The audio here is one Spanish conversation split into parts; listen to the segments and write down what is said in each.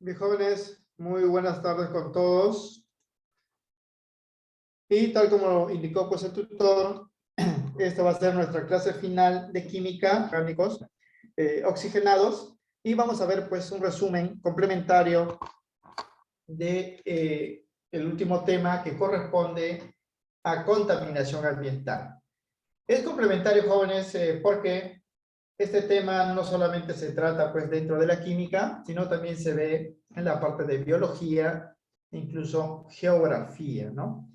Mis jóvenes, muy buenas tardes con todos. Y tal como indicó pues el tutor, esta va a ser nuestra clase final de química, orgánicos oxigenados. Y vamos a ver pues un resumen complementario de el último tema que corresponde a contaminación ambiental. Es complementario, jóvenes, porque este tema no solamente se trata pues dentro de la química, sino también se ve en la parte de biología, incluso geografía, ¿no?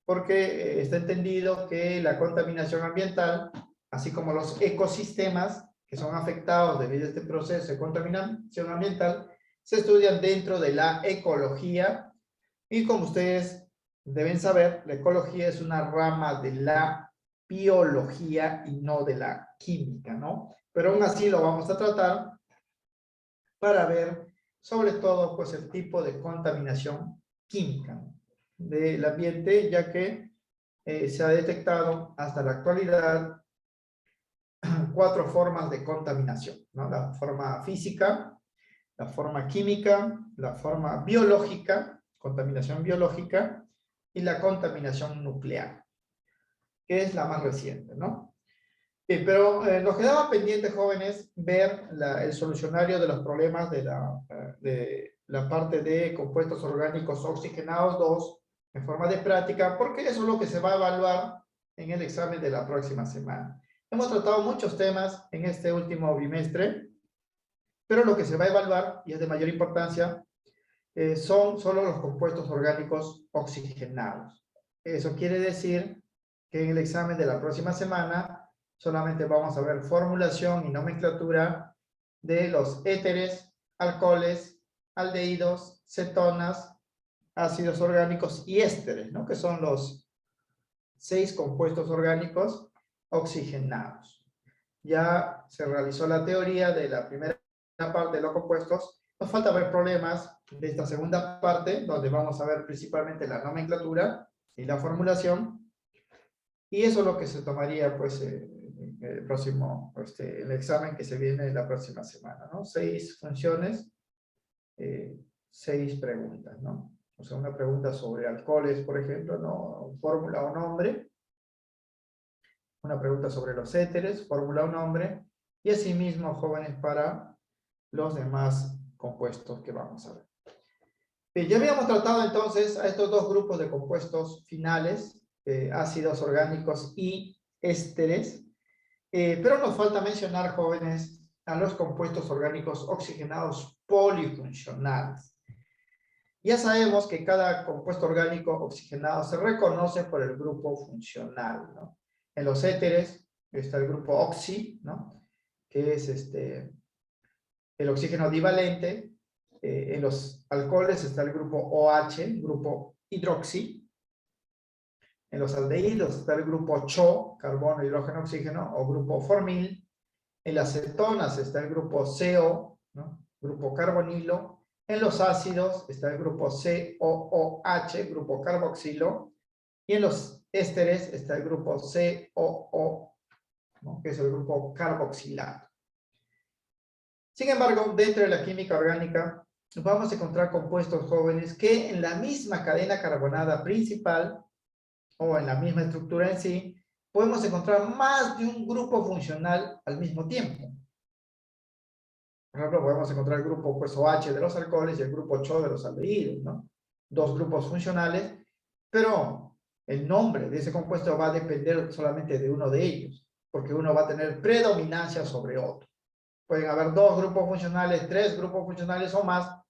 Porque está entendido que la contaminación ambiental, así como los ecosistemas que son afectados debido a este proceso de contaminación ambiental, se estudian dentro de la ecología y como ustedes deben saber, la ecología es una rama de la biología y no de la química, ¿no? Pero aún así lo vamos a tratar para ver sobre todo pues el tipo de contaminación química del ambiente, ya que se ha detectado hasta la actualidad 4 formas de contaminación, ¿no? La forma física, la forma química, la forma biológica, contaminación biológica, y la contaminación nuclear, que es la más reciente, ¿no? Pero nos quedaba pendiente, jóvenes, ver el solucionario de los problemas de la parte de compuestos orgánicos oxigenados 2 en forma de práctica, porque eso es lo que se va a evaluar en el examen de la próxima semana. Hemos tratado muchos temas en este último bimestre, pero lo que se va a evaluar, y es de mayor importancia, son solo los compuestos orgánicos oxigenados. Eso quiere decir que en el examen de la próxima semana solamente vamos a ver formulación y nomenclatura de los éteres, alcoholes, aldehídos, cetonas, ácidos orgánicos y ésteres, ¿no? Que son los 6 compuestos orgánicos oxigenados. Ya se realizó la teoría de la primera parte de los compuestos. Nos falta ver problemas de esta segunda parte, donde vamos a ver principalmente la nomenclatura y la formulación. Y eso es lo que se tomaría, pues, el próximo, el examen que se viene la próxima semana, ¿no? 6 funciones, 6 preguntas, ¿no? O sea, una pregunta sobre alcoholes, por ejemplo, ¿no? Fórmula o nombre. Una pregunta sobre los éteres, fórmula o nombre. Y asimismo, jóvenes, para los demás compuestos que vamos a ver. Bien, ya habíamos tratado entonces a estos 2 grupos de compuestos finales, ácidos orgánicos y ésteres, pero nos falta mencionar, jóvenes, a los compuestos orgánicos oxigenados polifuncionales. Ya sabemos que cada compuesto orgánico oxigenado se reconoce por el grupo funcional, ¿no? En los éteres está el grupo oxi, ¿no? Que es el oxígeno divalente. En los alcoholes está el grupo OH, grupo hidroxi. En los aldehídos está el grupo CHO, carbono, hidrógeno, oxígeno, o grupo formil. En las cetonas está el grupo CO, ¿no? Grupo carbonilo. En los ácidos está el grupo COOH, grupo carboxilo. Y en los ésteres está el grupo COO, ¿no? Que es el grupo carboxilato. Sin embargo, dentro de la química orgánica vamos a encontrar compuestos, jóvenes, que en la misma cadena carbonada principal o en la misma estructura en sí, podemos encontrar más de un grupo funcional al mismo tiempo. Por ejemplo, podemos encontrar el grupo pues, OH de los alcoholes y el grupo CHO de los aldehídos, ¿no? 2 grupos funcionales, pero el nombre de ese compuesto va a depender solamente de uno de ellos, porque uno va a tener predominancia sobre otro. Pueden haber 2 grupos funcionales, 3 grupos funcionales o más.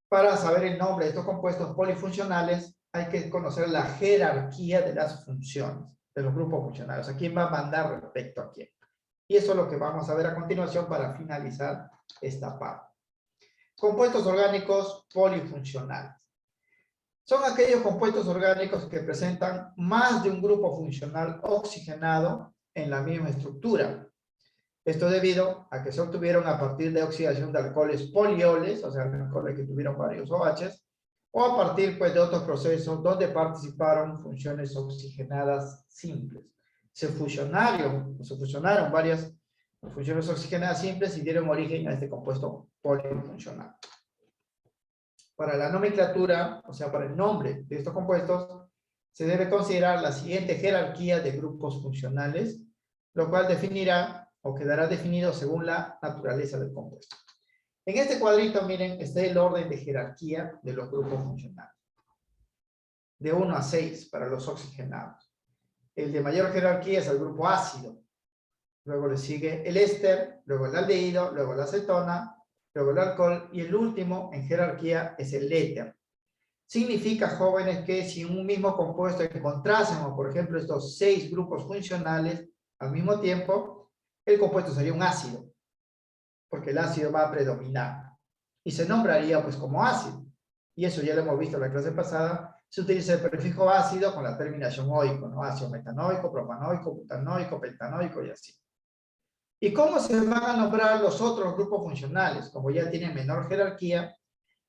Para saber el nombre de estos compuestos polifuncionales, hay que conocer la jerarquía de las funciones de los grupos funcionales. ¿A quién va a mandar respecto a quién? Y eso es lo que vamos a ver a continuación para finalizar esta parte. Compuestos orgánicos polifuncionales. Son aquellos compuestos orgánicos que presentan más de un grupo funcional oxigenado en la misma estructura. Esto debido a que se obtuvieron a partir de oxidación de alcoholes polioles, o sea, alcoholes que tuvieron varios OHs, o a partir pues, de otros procesos donde participaron funciones oxigenadas simples. Se fusionaron varias funciones oxigenadas simples y dieron origen a este compuesto polifuncional. Para la nomenclatura, o sea, para el nombre de estos compuestos, se debe considerar la siguiente jerarquía de grupos funcionales, lo cual definirá o quedará definido según la naturaleza del compuesto. En este cuadrito, miren, está el orden de jerarquía de los grupos funcionales. De 1 a 6 para los oxigenados. El de mayor jerarquía es el grupo ácido. Luego le sigue el éster, luego el aldehído, luego la acetona, luego el alcohol y el último en jerarquía es el éter. Significa, jóvenes, que si en un mismo compuesto encontrásemos, por ejemplo, estos 6 grupos funcionales al mismo tiempo, el compuesto sería un ácido, porque el ácido va a predominar y se nombraría pues como ácido. Y eso ya lo hemos visto en la clase pasada. Se utiliza el prefijo ácido con la terminación oico, ¿no? Ácido metanoico, propanoico, butanoico, pentanoico y así. ¿Y cómo se van a nombrar los otros grupos funcionales? Como ya tienen menor jerarquía,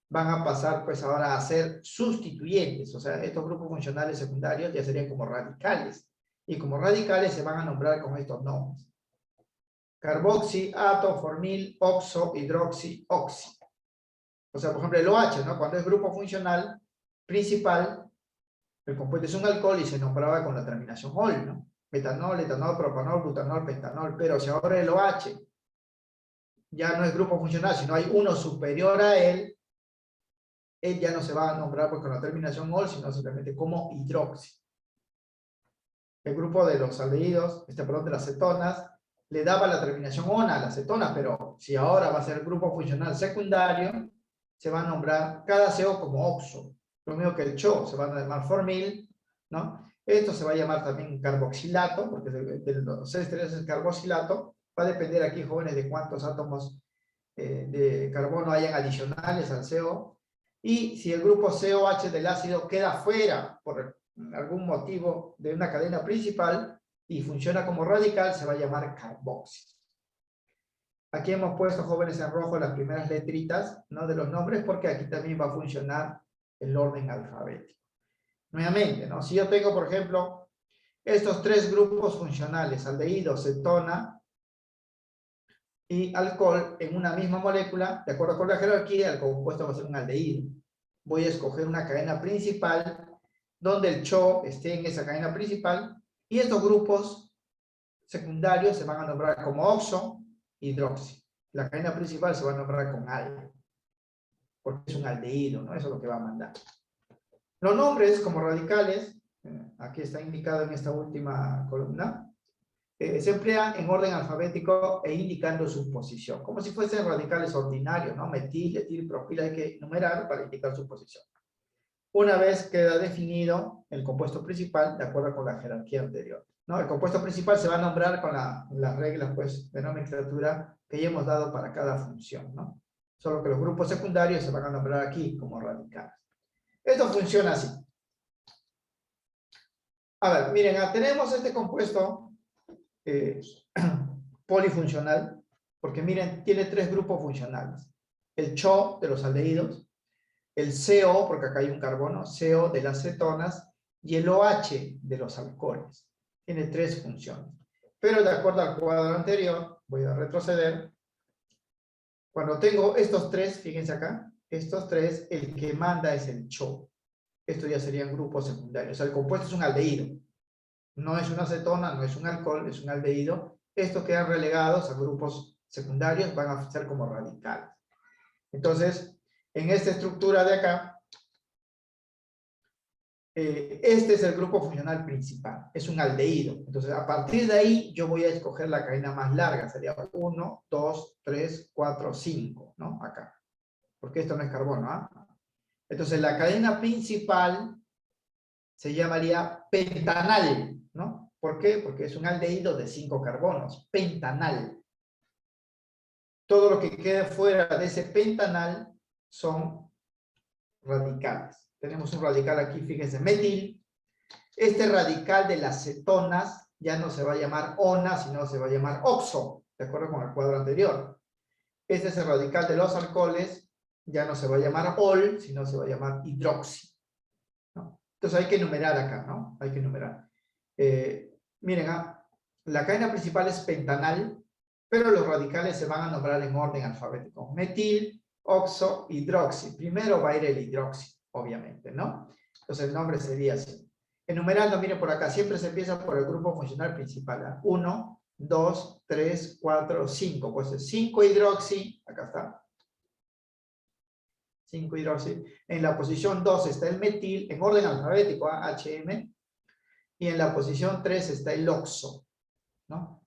van a pasar pues ahora a ser sustituyentes. O sea, estos grupos funcionales secundarios ya serían como radicales. Y como radicales se van a nombrar con estos nombres: carboxi, ato, formil, oxo, hidroxi, oxi. O sea, por ejemplo, el OH, ¿no? Cuando es grupo funcional principal, el compuesto es un alcohol y se nombraba con la terminación ol, ¿no? Metanol, etanol, propanol, butanol, pentanol. Pero si ahora el OH ya no es grupo funcional, sino hay uno superior a él ya no se va a nombrar pues con la terminación ol, sino simplemente como hidroxi. El grupo de los aldehídos, perdón, de las cetonas, le daba la terminación ona a la acetona, pero si ahora va a ser grupo funcional secundario, se va a nombrar cada CO como oxo. Lo mismo que el CHO, se va a llamar formil, ¿no? Esto se va a llamar también carboxilato, porque de los ésteres es carboxilato. Va a depender aquí, jóvenes, de cuántos átomos de carbono hayan adicionales al CO. Y si el grupo COH del ácido queda fuera por algún motivo de una cadena principal y funciona como radical, se va a llamar carboxi. Aquí hemos puesto, jóvenes, en rojo las primeras letritas, ¿no?, de los nombres, porque aquí también va a funcionar el orden alfabético. Nuevamente, ¿no? Si yo tengo, por ejemplo, estos 3 grupos funcionales, aldehído, cetona y alcohol, en una misma molécula, de acuerdo con la jerarquía, el compuesto va a ser un aldehído. Voy a escoger una cadena principal donde el CHO esté en esa cadena principal y estos grupos secundarios se van a nombrar como oxo, hidroxi. La cadena principal se va a nombrar con al, porque es un aldehído, ¿no? Eso es lo que va a mandar. Los nombres como radicales, aquí está indicado en esta última columna, se emplean en orden alfabético e indicando su posición, como si fuesen radicales ordinarios, ¿no? Metil, etil, propil, hay que numerar para indicar su posición. Una vez queda definido el compuesto principal de acuerdo con la jerarquía anterior, ¿no? El compuesto principal se va a nombrar con las reglas pues, de nomenclatura que ya hemos dado para cada función, ¿no? Solo que los grupos secundarios se van a nombrar aquí como radicales. Esto funciona así. A ver, miren, tenemos este compuesto polifuncional, porque miren, tiene 3 grupos funcionales. El CHO de los aldehídos, el CO, porque acá hay un carbono, CO de las cetonas, y el OH de los alcoholes. Tiene 3 funciones. Pero de acuerdo al cuadro anterior, voy a retroceder. Cuando tengo estos 3, fíjense acá, estos 3, el que manda es el CHO. Esto ya serían grupos secundarios. O sea, el compuesto es un aldehído. No es una acetona, no es un alcohol, es un aldehído. Estos quedan relegados a grupos secundarios, van a ser como radicales. Entonces, en esta estructura de acá, este es el grupo funcional principal, es un aldehído. Entonces, a partir de ahí, yo voy a escoger la cadena más larga, sería 1, 2, 3, 4, 5, ¿no? Acá, porque esto no es carbono, ¿ah? Entonces, la cadena principal se llamaría pentanal, ¿no? ¿Por qué? Porque es un aldehído de 5 carbonos, pentanal. Todo lo que quede fuera de ese pentanal son radicales. Tenemos un radical aquí, fíjense, metil. Este radical de las cetonas ya no se va a llamar ona, sino se va a llamar oxo, de acuerdo con el cuadro anterior. Este es el radical de los alcoholes, ya no se va a llamar ol, sino se va a llamar hidroxi, ¿no? Entonces hay que numerar acá, ¿no? Hay que numerar. Miren, la cadena principal es pentanal, pero los radicales se van a nombrar en orden alfabético. Metil, oxo, hidroxi. Primero va a ir el hidroxi, obviamente, ¿no? Entonces el nombre sería así. Enumerando, miren por acá, siempre se empieza por el grupo funcional principal. 1, 2, 3, 4, 5. Pues es 5 hidroxi, acá está. 5 hidroxi. En la posición 2 está el metil, en orden alfabético, HM. Y en la posición 3 está el oxo, ¿no?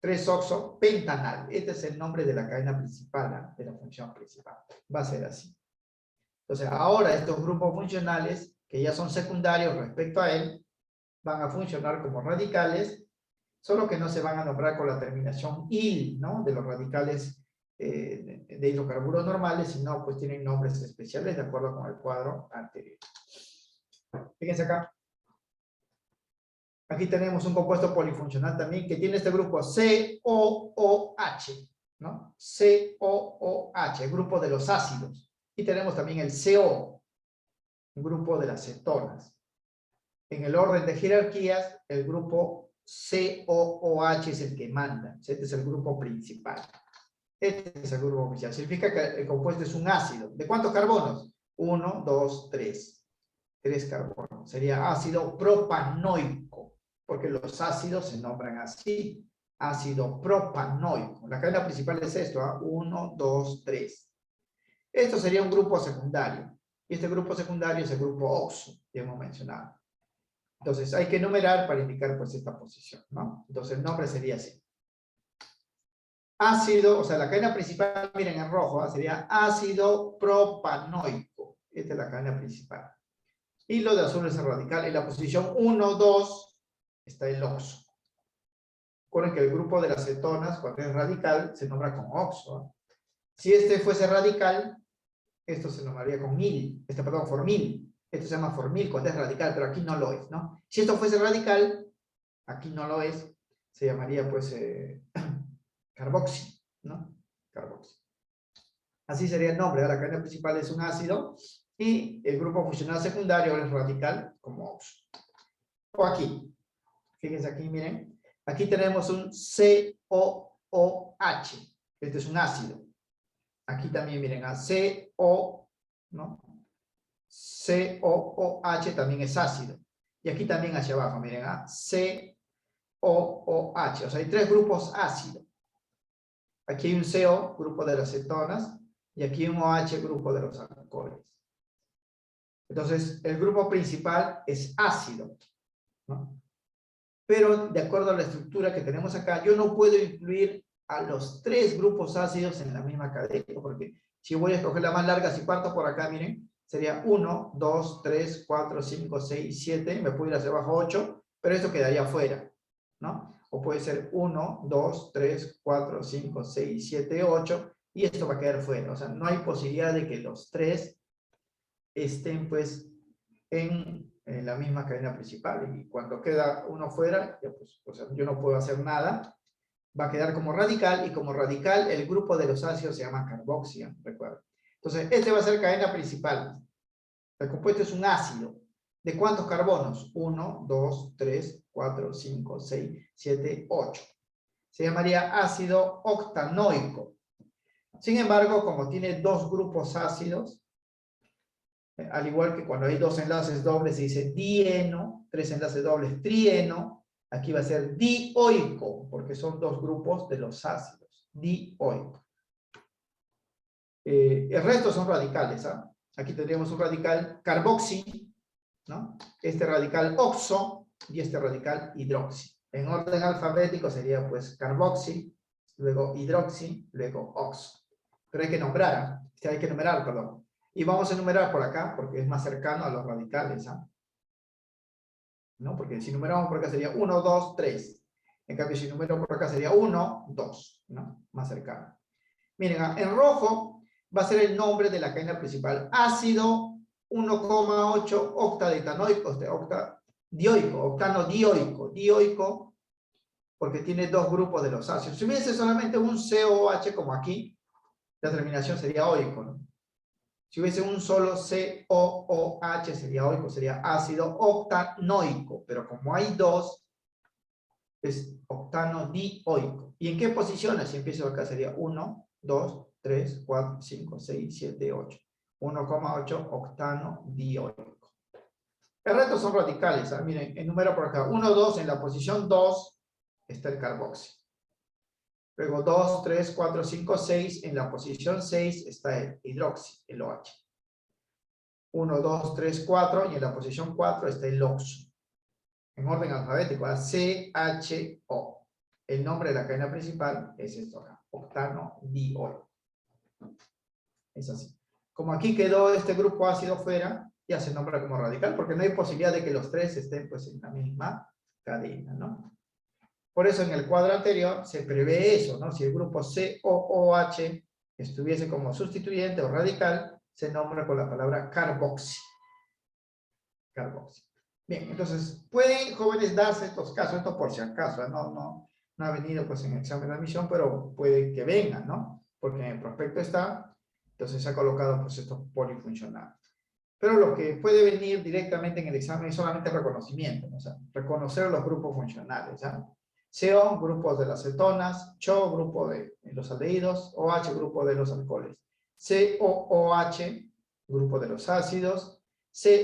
3-oxo pentanal. Este es el nombre de la cadena principal, de la función principal. Va a ser así. Entonces, ahora estos grupos funcionales, que ya son secundarios respecto a él, van a funcionar como radicales, solo que no se van a nombrar con la terminación -il, ¿no? De los radicales de hidrocarburos normales, sino pues tienen nombres especiales de acuerdo con el cuadro anterior. Fíjense acá. Aquí tenemos un compuesto polifuncional también que tiene este grupo COOH, ¿no? COOH, grupo de los ácidos. Y tenemos también el CO, un grupo de las cetonas. En el orden de jerarquías, el grupo COOH es el que manda. Este es el grupo principal. Este es el grupo oficial. Significa que el compuesto es un ácido. ¿De cuántos carbonos? 1, 2, 3. 3 carbonos. Sería ácido propanoico, porque los ácidos se nombran así. Ácido propanoico. La cadena principal es esto, 1, 2, 3. Esto sería un grupo secundario. Y este grupo secundario es el grupo oxo, que hemos mencionado. Entonces hay que enumerar para indicar pues esta posición, ¿no? Entonces el nombre sería así. Ácido, o sea, la cadena principal, miren en rojo, sería ácido propanoico. Esta es la cadena principal. Y lo de azul es el radical. En la posición 1, 2 está el oxo. Recuerden que el grupo de las cetonas, cuando es radical, se nombra con oxo. Si este fuese radical, esto se nombraría con formil. Esto se llama formil cuando es radical, pero aquí no lo es, ¿no? Si esto fuese radical, aquí no lo es, se llamaría pues carboxi, ¿no? Carboxi. Así sería el nombre. La cadena principal es un ácido y el grupo funcional secundario es radical como oxo. O aquí. Fíjense aquí, miren. Aquí tenemos un COOH. Este es un ácido. Aquí también miren a CO, ¿no? COOH también es ácido. Y aquí también hacia abajo, miren a COOH. O sea, hay 3 grupos ácidos. Aquí hay un CO, grupo de las cetonas, y aquí hay un OH, grupo de los alcoholes. Entonces, el grupo principal es ácido, ¿no? Pero, de acuerdo a la estructura que tenemos acá, yo no puedo incluir a los 3 grupos ácidos en la misma cadena, porque si voy a escoger la más larga, si parto por acá, miren, sería 1, 2, 3, 4, 5, 6, 7, me puedo ir hacia abajo 8, pero esto quedaría afuera, ¿no? O puede ser 1, 2, 3, 4, 5, 6, 7, 8, y esto va a quedar fuera. O sea, no hay posibilidad de que los 3 estén, pues, en la misma cadena principal. Y cuando queda uno fuera, ya pues, o sea, yo no puedo hacer nada. Va a quedar como radical, y como radical, el grupo de los ácidos se llama carboxia, recuerden. Entonces, este va a ser cadena principal. El compuesto es un ácido. ¿De cuántos carbonos? 1, 2, 3, 4, 5, 6, 7, 8. Se llamaría ácido octanoico. Sin embargo, como tiene 2 grupos ácidos, al igual que cuando hay 2 enlaces dobles se dice dieno, 3 enlaces dobles trieno, aquí va a ser dioico, porque son 2 grupos de los ácidos, dioico. El resto son radicales, ¿ah? Aquí tendríamos un radical carboxi, ¿no? Este radical oxo y este radical hidroxi. En orden alfabético sería pues carboxi, luego hidroxi, luego oxo. Pero hay que nombrar, hay que numerar, perdón. Y vamos a enumerar por acá porque es más cercano a los radicales, ¿ah? ¿No? Porque si numeramos por acá sería 1, 2, 3. En cambio, si numero por acá sería 1, 2, ¿no? Más cercano. Miren, en rojo va a ser el nombre de la cadena principal. Ácido 1,8 octadetanoico, octano dioico. Dioico porque tiene 2 grupos de los ácidos. Si hubiese solamente un COOH como aquí, la terminación sería oico, ¿no? Si hubiese un solo COOH sería oico, sería ácido octanoico. Pero como hay 2, es octano dioico. ¿Y en qué posiciones? Si empiezo acá sería 1, 2, 3, 4, 5, 6, 7, 8. 1,8 octano dioico. El resto son radicales. Miren, enumero por acá. 1, 2, en la posición 2 está el carboxi. Luego 2, 3, 4, 5, 6. En la posición 6 está el hidroxi, el OH. 1, 2, 3, 4. Y en la posición 4 está el oxo. En orden alfabético, CHO. El nombre de la cadena principal es esto acá, octano dioico. Es así. Como aquí quedó este grupo ácido fuera, ya se nombra como radical, porque no hay posibilidad de que los tres estén pues en la misma cadena, ¿no? Por eso en el cuadro anterior se prevé eso, ¿no? Si el grupo COOH estuviese como sustituyente o radical, se nombra con la palabra carboxi. Carboxi. Bien, entonces, pueden, jóvenes, darse estos casos, esto por si acaso, no ha venido pues en el examen de admisión, pero puede que venga, ¿no? Porque en el prospecto está, entonces se ha colocado pues estos polifuncionales. Pero lo que puede venir directamente en el examen es solamente reconocimiento, ¿no? O sea, reconocer los grupos funcionales, ¿ya? CO, grupos de las cetonas, CHO, grupo de los aldehídos, OH, grupo de los alcoholes, COOH, grupo de los ácidos,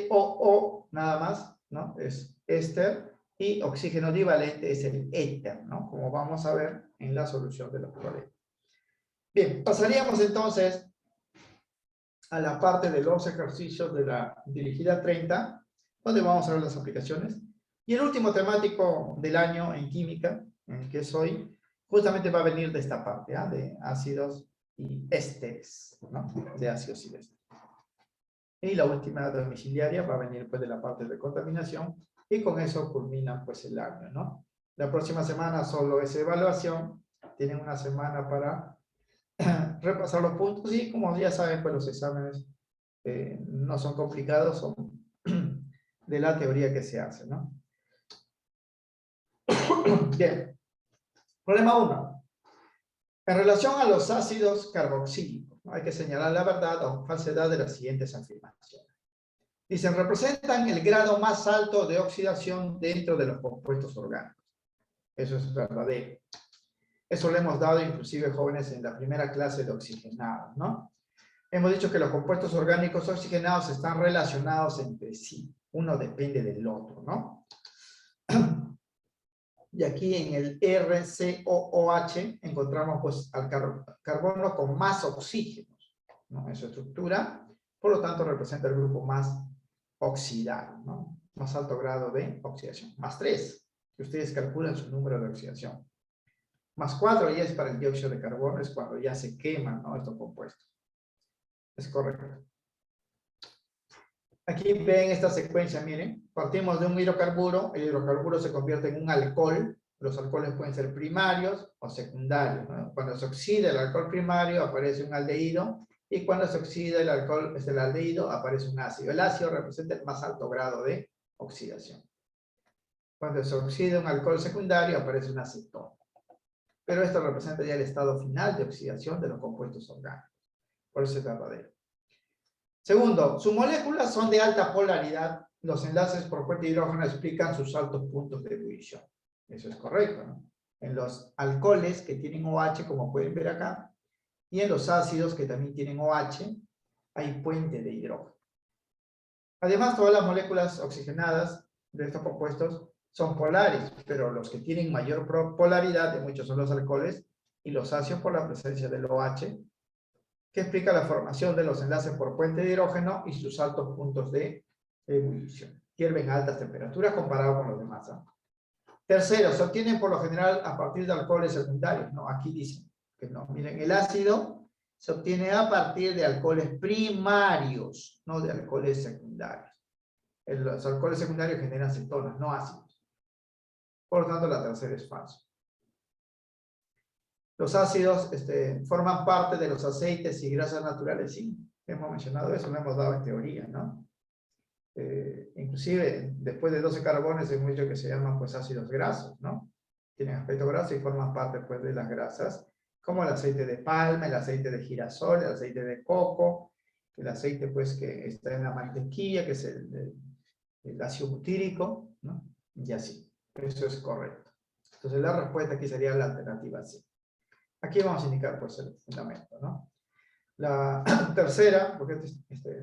COO, nada más, ¿no? Es éster, y oxígeno divalente es el éter, ¿no? Como vamos a ver en la solución de los problemas. Bien, pasaríamos entonces a la parte de los ejercicios de la dirigida 30, donde vamos a ver las aplicaciones. Y el último temático del año en química, en el que soy, justamente va a venir de esta parte, ¿eh? De ácidos y ésteres, ¿no? De ácidos y ésteres. Y la última domiciliaria va a venir pues de la parte de contaminación, y con eso culmina pues el año, ¿no? La próxima semana solo es evaluación, tienen una semana para repasar los puntos, y como ya saben, pues los exámenes no son complicados, son de la teoría que se hace, ¿no? Bien. Problema 1. En relación a los ácidos carboxílicos, ¿no? Hay que señalar la verdad o falsedad de las siguientes afirmaciones. Dicen, representan el grado más alto de oxidación dentro de los compuestos orgánicos. Eso es verdadero. Eso lo hemos dado inclusive, jóvenes, en la primera clase de oxigenados, ¿no? Hemos dicho que los compuestos orgánicos oxigenados están relacionados entre sí. Uno depende del otro, ¿no? Y aquí en el RCOOH encontramos pues al carbono con más oxígenos, ¿no? En su estructura, por lo tanto representa el grupo más oxidado, ¿no? Más alto grado de oxidación. Más 3, que ustedes calculan su número de oxidación. Más 4 ya es para el dióxido de carbono, es cuando ya se queman, ¿no? Estos compuestos. Es correcto. Aquí ven esta secuencia, miren. Partimos de un hidrocarburo, el hidrocarburo se convierte en un alcohol. Los alcoholes pueden ser primarios o secundarios, ¿no? Cuando se oxida el alcohol primario aparece un aldehído, y cuando se oxida el alcohol, el aldehído, aparece un ácido. El ácido representa el más alto grado de oxidación. Cuando se oxida un alcohol secundario aparece una acetona. Pero esto representa ya el estado final de oxidación de los compuestos orgánicos. Por eso es verdadero. Segundo, sus moléculas son de alta polaridad. Los enlaces por fuente de hidrógeno explican sus altos puntos de ebullición. Eso es correcto, ¿no? En los alcoholes que tienen OH, como pueden ver acá, y en los ácidos que también tienen OH, hay puente de hidrógeno. Además, todas las moléculas oxigenadas de estos compuestos son polares, pero los que tienen mayor polaridad de muchos son los alcoholes y los ácidos por la presencia del OH, que explica la formación de los enlaces por puente de hidrógeno y sus altos puntos de ebullición. Hierven a altas temperaturas comparado con los demás, ¿no? Tercero, se obtienen por lo general a partir de alcoholes secundarios. No, aquí dicen que no. Miren, el ácido se obtiene a partir de alcoholes primarios, no de alcoholes secundarios. Los alcoholes secundarios generan cetonas, no ácidos. Por lo tanto, la tercera es falso. Los ácidos forman parte de los aceites y grasas naturales, sí. Hemos mencionado eso, lo hemos dado en teoría, ¿no? Inclusive, después de 12 carbones hemos dicho que se llaman pues ácidos grasos, ¿no? Tienen aspecto graso y forman parte pues de las grasas, como el aceite de palma, el aceite de girasol, el aceite de coco, el aceite pues que está en la mantequilla, que es el ácido butírico, ¿no? Y así. Eso es correcto. Entonces la respuesta aquí sería la alternativa C. Aquí vamos a indicar pues el fundamento, ¿no? La tercera, porque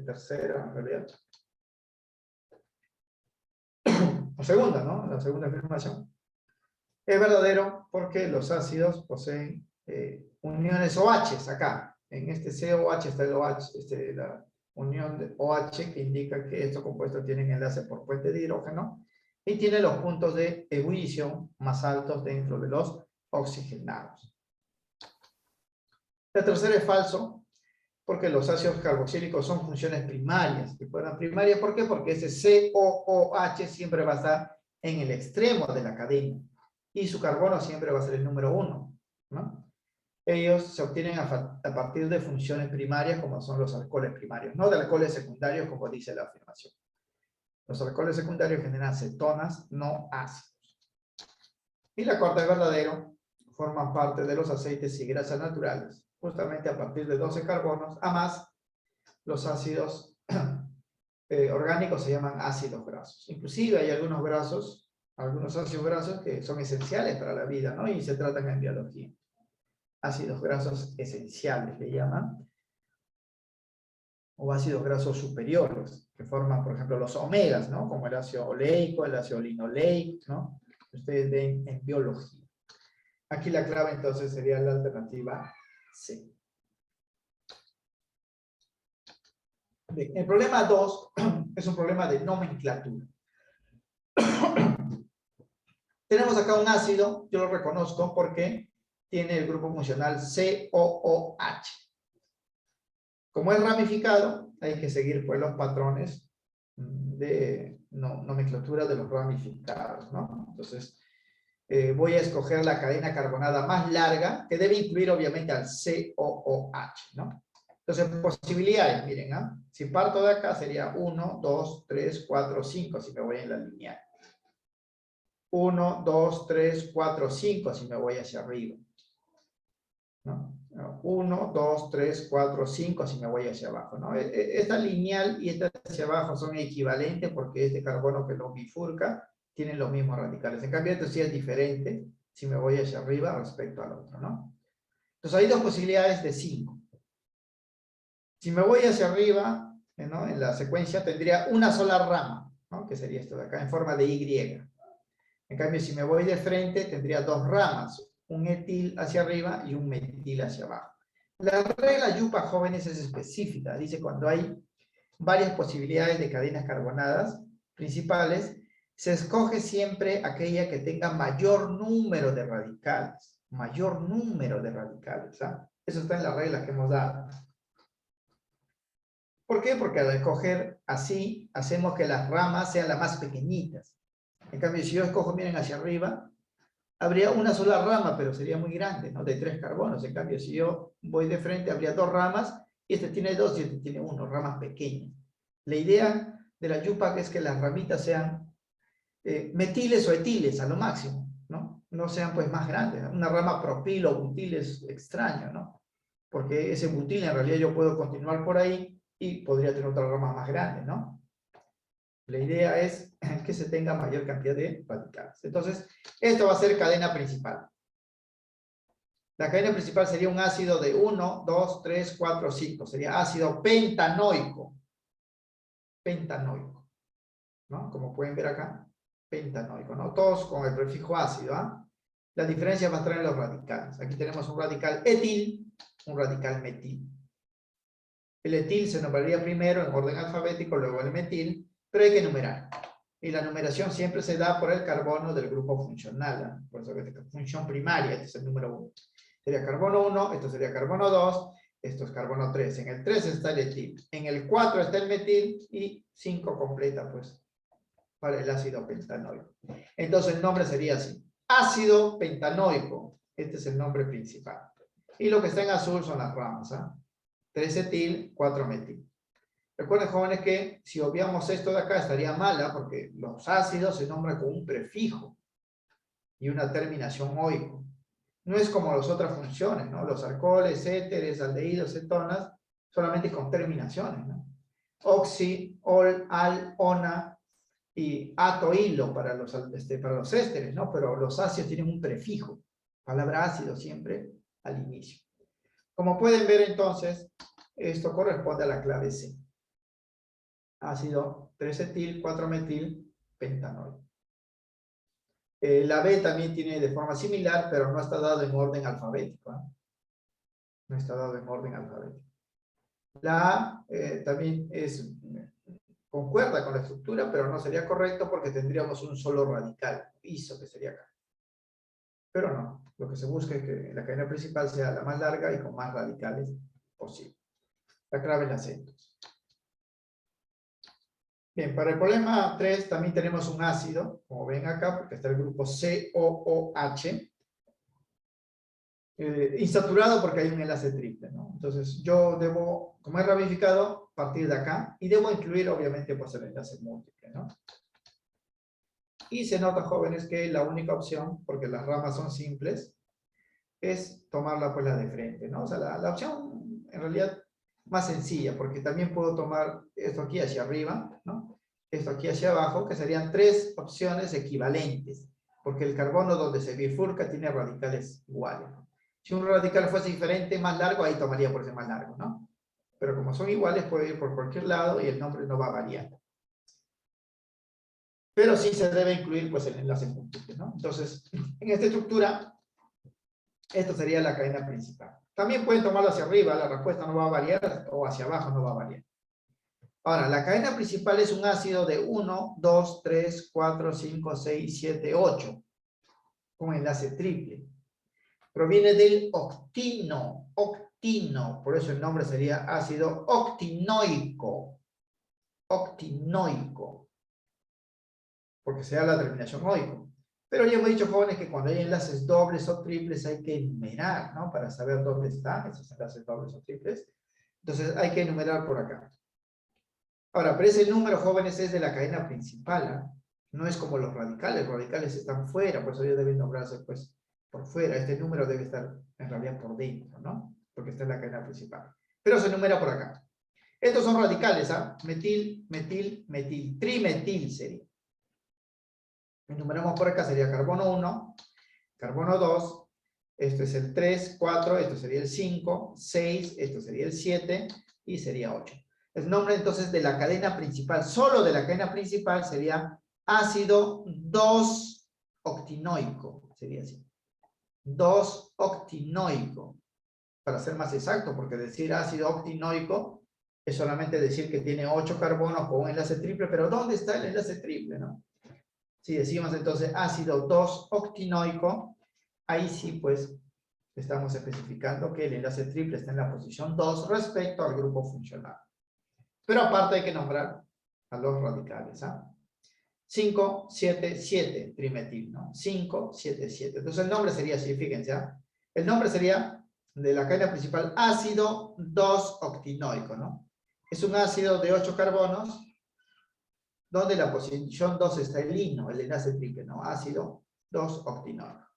tercera en realidad, o segunda, ¿no? La segunda afirmación. Es verdadero porque los ácidos poseen uniones OH acá. En este COH está el OH, la unión de OH que indica que estos compuestos tienen enlace por puente de hidrógeno y tienen los puntos de ebullición más altos dentro de los oxigenados. La tercera es falso porque los ácidos carboxílicos son funciones primarias. Y fueron primarias, ¿por qué? Porque ese COOH siempre va a estar en el extremo de la cadena. Y su carbono siempre va a ser el número 1, ¿no? Ellos se obtienen a partir de funciones primarias, como son los alcoholes primarios, no de alcoholes secundarios, como dice la afirmación. Los alcoholes secundarios generan cetonas, no ácidos. Y la cuarta es verdadero, forman parte de los aceites y grasas naturales, justamente a partir de 12 carbonos, a más los ácidos orgánicos se llaman ácidos grasos. Inclusive hay algunos ácidos grasos que son esenciales para la vida, ¿no? Y se tratan en biología. Ácidos grasos esenciales le llaman, o ácidos grasos superiores, que forman, por ejemplo, los omegas, ¿no? Como el ácido oleico, el ácido linoleico, ¿no? Ustedes ven en biología. Aquí la clave entonces sería la alternativa C. Bien, el problema 2 es un problema de nomenclatura. Tenemos acá un ácido, yo lo reconozco porque tiene el grupo funcional COOH. Como es ramificado, hay que seguir pues los patrones de nomenclatura de los ramificados, ¿no? Entonces, voy a escoger la cadena carbonada más larga, que debe incluir obviamente al COOH, ¿no? Entonces, posibilidades, miren, ¿ah? Si parto de acá sería 1, 2, 3, 4, 5, si me voy en la lineal. 1, 2, 3, 4, 5, si me voy hacia arriba, ¿no? 1, 2, 3, 4, 5, si me voy hacia abajo, ¿no? Esta lineal y esta hacia abajo son equivalentes porque este carbono que lo bifurca tienen los mismos radicales. En cambio, esto sí es diferente si me voy hacia arriba respecto al otro, ¿no? Entonces, hay dos posibilidades de 5. Si me voy hacia arriba, ¿no? En la secuencia tendría una sola rama, ¿no? Que sería esto de acá, en forma de Y. En cambio, si me voy de frente, tendría dos ramas, un etil hacia arriba y un metil hacia abajo. La regla Yupa, jóvenes, es específica. Dice cuando hay varias posibilidades de cadenas carbonadas principales, se escoge siempre aquella que tenga mayor número de radicales. Mayor número de radicales. ¿Ah? Eso está en la regla que hemos dado. ¿Por qué? Porque al escoger así, hacemos que las ramas sean las más pequeñitas. En cambio, si yo escojo, miren, hacia arriba, habría una sola rama, pero sería muy grande, ¿no? De 3 carbonos. En cambio, si yo voy de frente, habría 2 ramas, y este tiene 2 y este tiene 1, ramas pequeñas. La idea de la Yupac es que las ramitas sean metiles o etiles a lo máximo, ¿no? No sean pues más grandes. Una rama propil o butil es extraño, ¿no? Porque ese butil en realidad yo puedo continuar por ahí y podría tener otra rama más grande, ¿no? La idea es que se tenga mayor cantidad de radicales. Entonces, esto va a ser cadena principal. La cadena principal sería un ácido de 1, 2, 3, 4, 5. Sería ácido pentanoico. Pentanoico. ¿No? Como pueden ver acá, pentanoico, ¿no? Todos con el prefijo ácido, ¿ah? La diferencia va a estar en los radicales. Aquí tenemos un radical etil, un radical metil. El etil se nombraría primero en orden alfabético, luego el metil, pero hay que numerar. Y la numeración siempre se da por el carbono del grupo funcional, ¿eh? Por eso que es función primaria, este es el número 1. Sería carbono 1, esto sería carbono 2, esto es carbono 3. En el 3 está el etil, en el 4 está el metil y 5 completa, pues, para el ácido pentanoico. Entonces el nombre sería así, ácido pentanoico. Este es el nombre principal. Y lo que está en azul son las ramas, ¿ah? 3 etil, 4 metil. Recuerden, jóvenes, que si obviamos esto de acá estaría mala porque los ácidos se nombran con un prefijo y una terminación oico. No es como las otras funciones, ¿no? Los alcoholes, éteres, aldehídos, cetonas, solamente con terminaciones, ¿no? Oxi, ol, al, ona, y ato hilo para los ésteres, ¿no? Pero los ácidos tienen un prefijo, palabra ácido siempre al inicio. Como pueden ver entonces, esto corresponde a la clave C. Ácido 3-etil, 4-metil, pentanol. La B también tiene de forma similar, pero no está dado en orden alfabético, ¿eh? No está dado en orden alfabético. La A también concuerda con la estructura, pero no sería correcto porque tendríamos un solo radical, iso, que sería acá. Pero no, lo que se busca es que la cadena principal sea la más larga y con más radicales posible. La clave es la C, entonces. Bien, para el problema 3 también tenemos un ácido, como ven acá, porque está el grupo COOH, insaturado porque hay un enlace triple, ¿no? Entonces yo debo, como es ramificado, partir de acá y debo incluir obviamente pues el enlace múltiple, ¿no? Y se nota, jóvenes, que la única opción, porque las ramas son simples, es tomarla pues la de frente, ¿no? O sea, la opción en realidad más sencilla, porque también puedo tomar esto aquí hacia arriba, ¿no? Esto aquí hacia abajo, que serían tres opciones equivalentes, porque el carbono donde se bifurca tiene radicales iguales. Si un radical fuese diferente, más largo, ahí tomaría por ese más largo, ¿no? Pero como son iguales, puede ir por cualquier lado y el nombre no va a variar. Pero sí se debe incluir pues el enlace múltiple, ¿no? Entonces, en esta estructura, esto sería la cadena principal. También pueden tomarlo hacia arriba, la respuesta no va a variar, o hacia abajo no va a variar. Ahora, la cadena principal es un ácido de 1, 2, 3, 4, 5, 6, 7, 8, con enlace triple. Proviene del octino, por eso el nombre sería ácido octinoico, porque se da la terminación oico. Pero ya hemos dicho, jóvenes, que cuando hay enlaces dobles o triples hay que enumerar, ¿no? Para saber dónde están esos enlaces dobles o triples. Entonces hay que enumerar por acá. Ahora, pero ese número, jóvenes, es de la cadena principal, ¿eh? No es como los radicales están fuera, por eso ellos deben nombrarse pues por fuera. Este número debe estar en realidad por dentro, ¿no? Porque está en la cadena principal. Pero se enumera por acá. Estos son radicales, ¿ah? Metil, metil, metil, trimetil sería. Enumeramos por acá, sería carbono 1, carbono 2, esto es el 3, 4, esto sería el 5, 6, esto sería el 7 y sería 8. El nombre entonces de la cadena principal, solo de la cadena principal, sería ácido 2-octinoico, sería así. 2-octinoico, para ser más exacto, porque decir ácido octinoico es solamente decir que tiene 8 carbonos con un enlace triple, pero ¿dónde está el enlace triple, no? Si decimos entonces ácido 2-octinoico, ahí sí pues estamos especificando que el enlace triple está en la posición 2 respecto al grupo funcional. Pero aparte hay que nombrar a los radicales, ¿ah? 5, 7, 7 trimetil, ¿no? 5, 7, 7. Entonces el nombre sería así, fíjense, ¿ah? El nombre sería de la cadena principal ácido 2-octinoico, ¿no? Es un ácido de 8 carbonos donde la posición 2 está el lino, el enlace triple, ¿no? Ácido 2-octinoico.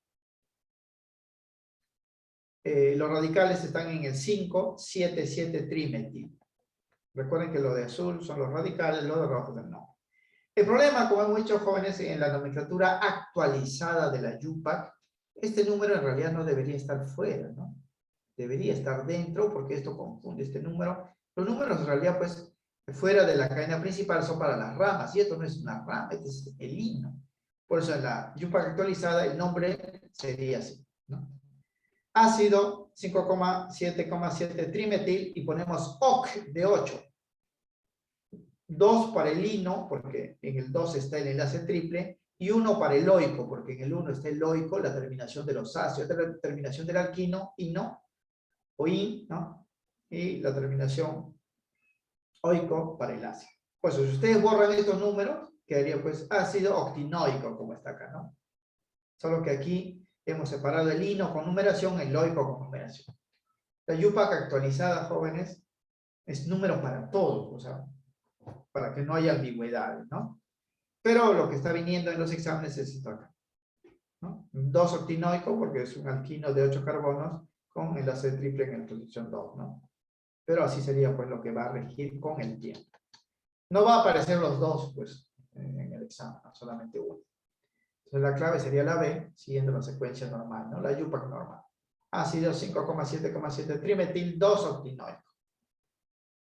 Los radicales están en el 5, 7, 7 trimetil. Recuerden que lo de azul son los radicales, lo de rojo es el no. El problema, como hemos dicho, jóvenes, en la nomenclatura actualizada de la UPAC, este número en realidad no debería estar fuera, ¿no? Debería estar dentro porque esto confunde este número. Los números en realidad, pues, fuera de la cadena principal son para las ramas, y esto no es una rama, este es el hino. Por eso en la UPAC actualizada el nombre sería así, ¿no? Ácido 5,7,7 trimetil y ponemos OC de 8. 2 para el hino, porque en el 2 está el enlace triple, y 1 para el oico, porque en el 1 está el oico, la terminación de los ácidos, la terminación del alquino, ino, o in, ¿no? Y la terminación oico para el ácido. Pues si ustedes borran estos números, quedaría pues ácido octinoico, como está acá, ¿no? Solo que aquí hemos separado el hino con numeración, el oico con numeración. La UPAC actualizada, jóvenes, es número para todos, o sea, para que no haya ambigüedades, ¿no? Pero lo que está viniendo en los exámenes es esto acá, ¿no? 2-octinoico, porque es un alquino de 8 carbonos con enlace triple en la posición 2, ¿no? Pero así sería pues lo que va a regir con el tiempo. No va a aparecer los dos, pues, en el examen, no solamente uno. Entonces la clave sería la B, siguiendo la secuencia normal, ¿no? La IUPAC normal. Ácido 5,7,7 trimetil 2-octinoico.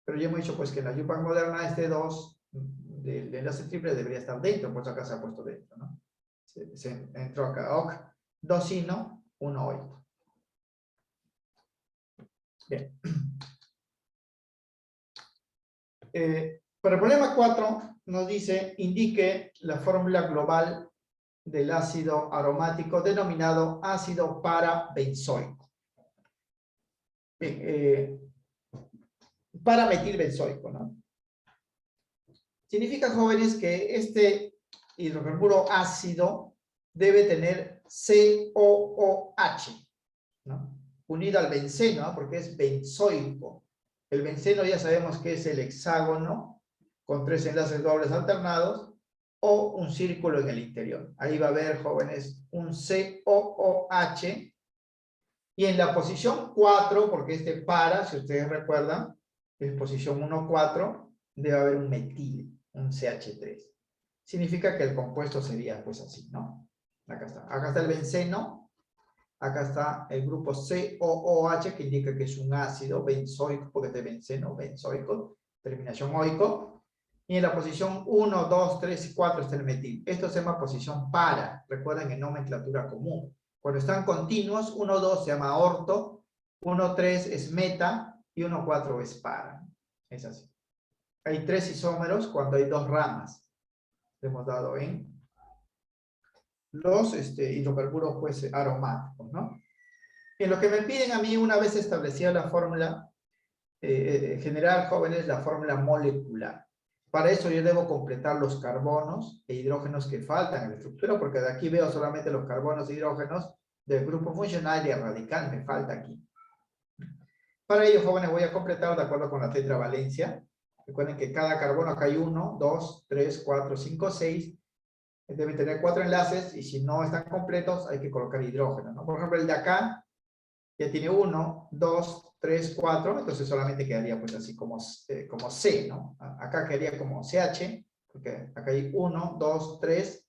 Pero ya hemos dicho pues que en la IUPAC moderna este 2 del enlace triple debería estar dentro, pues acá se ha puesto dentro, ¿no? Se entró acá, OC, 2-ino, 1-oico. Bien. Para el problema 4 nos dice, indique la fórmula global del ácido aromático denominado ácido parabenzoico. Parametilbenzoico, ¿no? Significa, jóvenes, que este hidrocarburo ácido debe tener COOH, ¿no? Unido al benceno, ¿no? Porque es benzoico. El benceno ya sabemos que es el hexágono con 3 enlaces dobles alternados o un círculo en el interior. Ahí va a haber, jóvenes, un COOH. Y en la posición 4, porque este para, si ustedes recuerdan, es posición 1,4, debe haber un metil, un CH3. Significa que el compuesto sería pues así, ¿no? Acá está el benceno, acá está el grupo COOH, que indica que es un ácido benzoico, porque es de benceno, benzoico, terminación oico. Y en la posición 1, 2, 3 y 4 está el metil. Esto se llama posición para, recuerden, en nomenclatura común. Cuando están continuos, 1, 2 se llama orto, 1, 3 es meta y 1, 4 es para. Es así. Hay 3 isómeros cuando hay 2 ramas. Le hemos dado en los hidrocarburos pues, aromáticos, ¿no? En lo que me piden a mí, una vez establecida la fórmula general, jóvenes, la fórmula molecular. Para eso yo debo completar los carbonos e hidrógenos que faltan en la estructura, porque de aquí veo solamente los carbonos e hidrógenos del grupo funcional y el radical, me falta aquí. Para ello, jóvenes, voy a completar de acuerdo con la tetravalencia. Recuerden que cada carbono, acá hay 1, 2, 3, 4, 5, 6. Deben tener 4 enlaces y si no están completos hay que colocar hidrógeno, ¿no? Por ejemplo, el de acá ya tiene 1, 2, 3, 4, entonces solamente quedaría pues así como C, ¿no? Acá quedaría como CH, porque acá hay 1, 2, 3,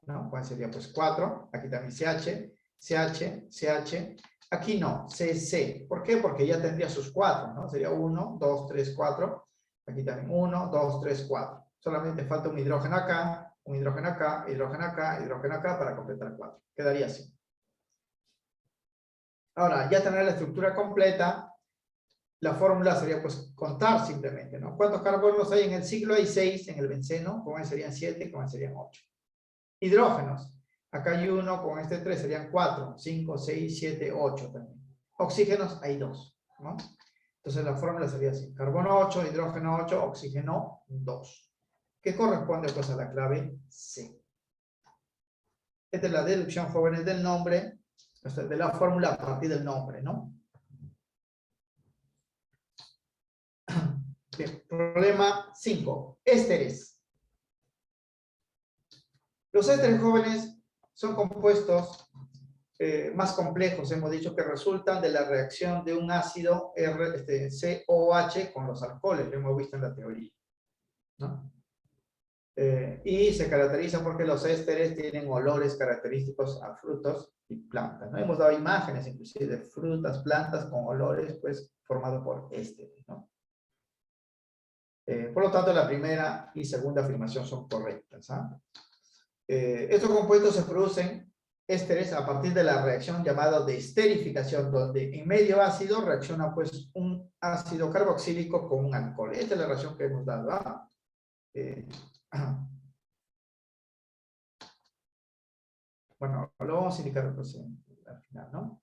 ¿no? ¿Cuál sería? Pues 4, aquí también CH, CH, CH, aquí no, CC. ¿Por qué? Porque ya tendría sus 4, ¿no? Sería 1, 2, 3, 4, aquí también 1, 2, 3, 4. Solamente falta un hidrógeno acá, un hidrógeno acá, hidrógeno acá, hidrógeno acá para completar 4. Quedaría así. Ahora, ya tener la estructura completa, la fórmula sería pues contar simplemente, ¿no? ¿Cuántos carbonos hay en el ciclo? Hay 6 en el benceno, con él serían 7, con él serían 8. Hidrógenos, acá hay 1, con este 3 serían 4, 5, 6, 7, 8 también. Oxígenos hay 2, ¿no? Entonces la fórmula sería así, carbono 8, hidrógeno 8, oxígeno 2. ¿Qué corresponde pues a la clave C? Esta es la deducción, jóvenes, del nombre, de la fórmula a partir del nombre, ¿no? Bien, problema 5. Ésteres. Los ésteres, jóvenes, son compuestos más complejos, hemos dicho, que resultan de la reacción de un ácido COH con los alcoholes, lo hemos visto en la teoría, ¿no? Y se caracteriza porque los ésteres tienen olores característicos a frutos y plantas, ¿no? Hemos dado imágenes inclusive de frutas, plantas con olores pues formados por ésteres, ¿no? Por lo tanto, la primera y segunda afirmación son correctas, ¿ah? Estos compuestos se producen ésteres a partir de la reacción llamada de esterificación, donde en medio ácido reacciona pues un ácido carboxílico con un alcohol. Esta es la reacción que hemos dado, ¿ah? Bueno, lo vamos a indicar pues, al final, ¿no?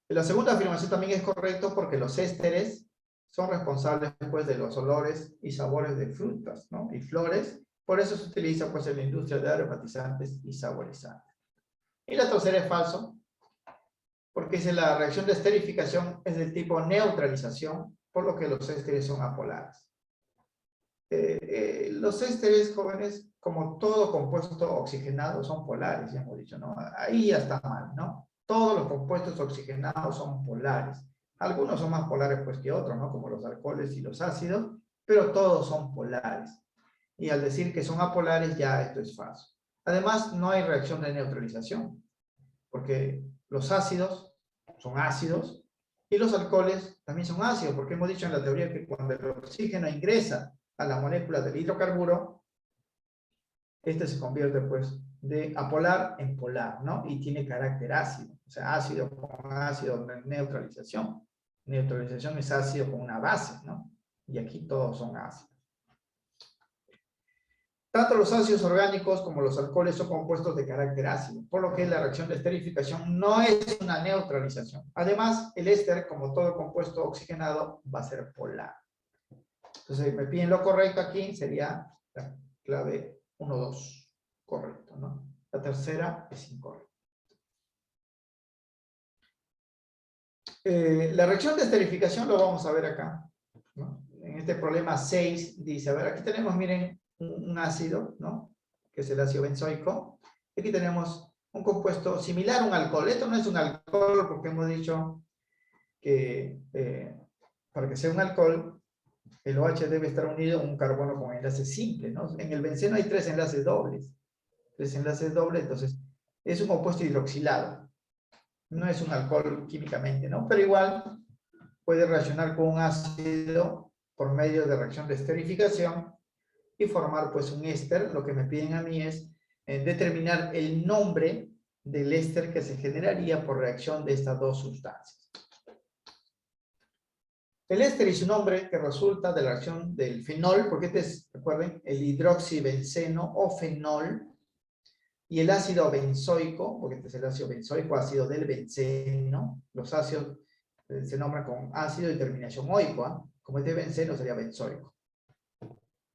La segunda afirmación también es correcto porque los ésteres son responsables pues, de los olores y sabores de frutas, ¿no? Y flores. Por eso se utiliza pues, en la industria de aromatizantes y saborizantes. Y la tercera es falso, porque si la reacción de esterificación es del tipo neutralización, por lo que los ésteres son apolares. Los ésteres, jóvenes, como todo compuesto oxigenado, son polares, ya hemos dicho, ¿no? Ahí ya está mal, ¿no? Todos los compuestos oxigenados son polares. Algunos son más polares pues que otros, ¿no? Como los alcoholes y los ácidos, pero todos son polares. Y al decir que son apolares, ya esto es falso. Además, no hay reacción de neutralización, porque los ácidos son ácidos y los alcoholes también son ácidos, porque hemos dicho en la teoría que cuando el oxígeno ingresa a la molécula del hidrocarburo, este se convierte pues de apolar en polar, ¿no? Y tiene carácter ácido, o sea, ácido con ácido, neutralización. Neutralización es ácido con una base, ¿no? Y aquí todos son ácidos. Tanto los ácidos orgánicos como los alcoholes son compuestos de carácter ácido, por lo que la reacción de esterificación no es una neutralización. Además, el éster, como todo compuesto oxigenado, va a ser polar. Entonces, me piden lo correcto aquí, sería la clave 1, 2, correcto, ¿no? La tercera es incorrecta. La reacción de esterificación lo vamos a ver acá, ¿no? En este problema 6 dice, a ver, aquí tenemos, miren, un ácido, ¿no? Que es el ácido benzoico. Aquí tenemos un compuesto similar a un alcohol. Esto no es un alcohol porque hemos dicho que para que sea un alcohol, el OH debe estar unido a un carbono con enlace simple, ¿no? En el benceno hay 3 enlaces dobles. 3 enlaces dobles, entonces es un compuesto hidroxilado. No es un alcohol químicamente, ¿no? Pero igual puede reaccionar con un ácido por medio de reacción de esterificación y formar pues un éster. Lo que me piden a mí es determinar el nombre del éster que se generaría por reacción de estas dos sustancias. El éster y su nombre que resulta de la reacción del fenol, porque este es, recuerden, el hidroxibenceno o fenol, y el ácido benzoico, porque este es el ácido benzoico, ácido del benceno. Los ácidos se nombran con ácido de terminación oico, ¿eh? Como este benceno sería benzoico.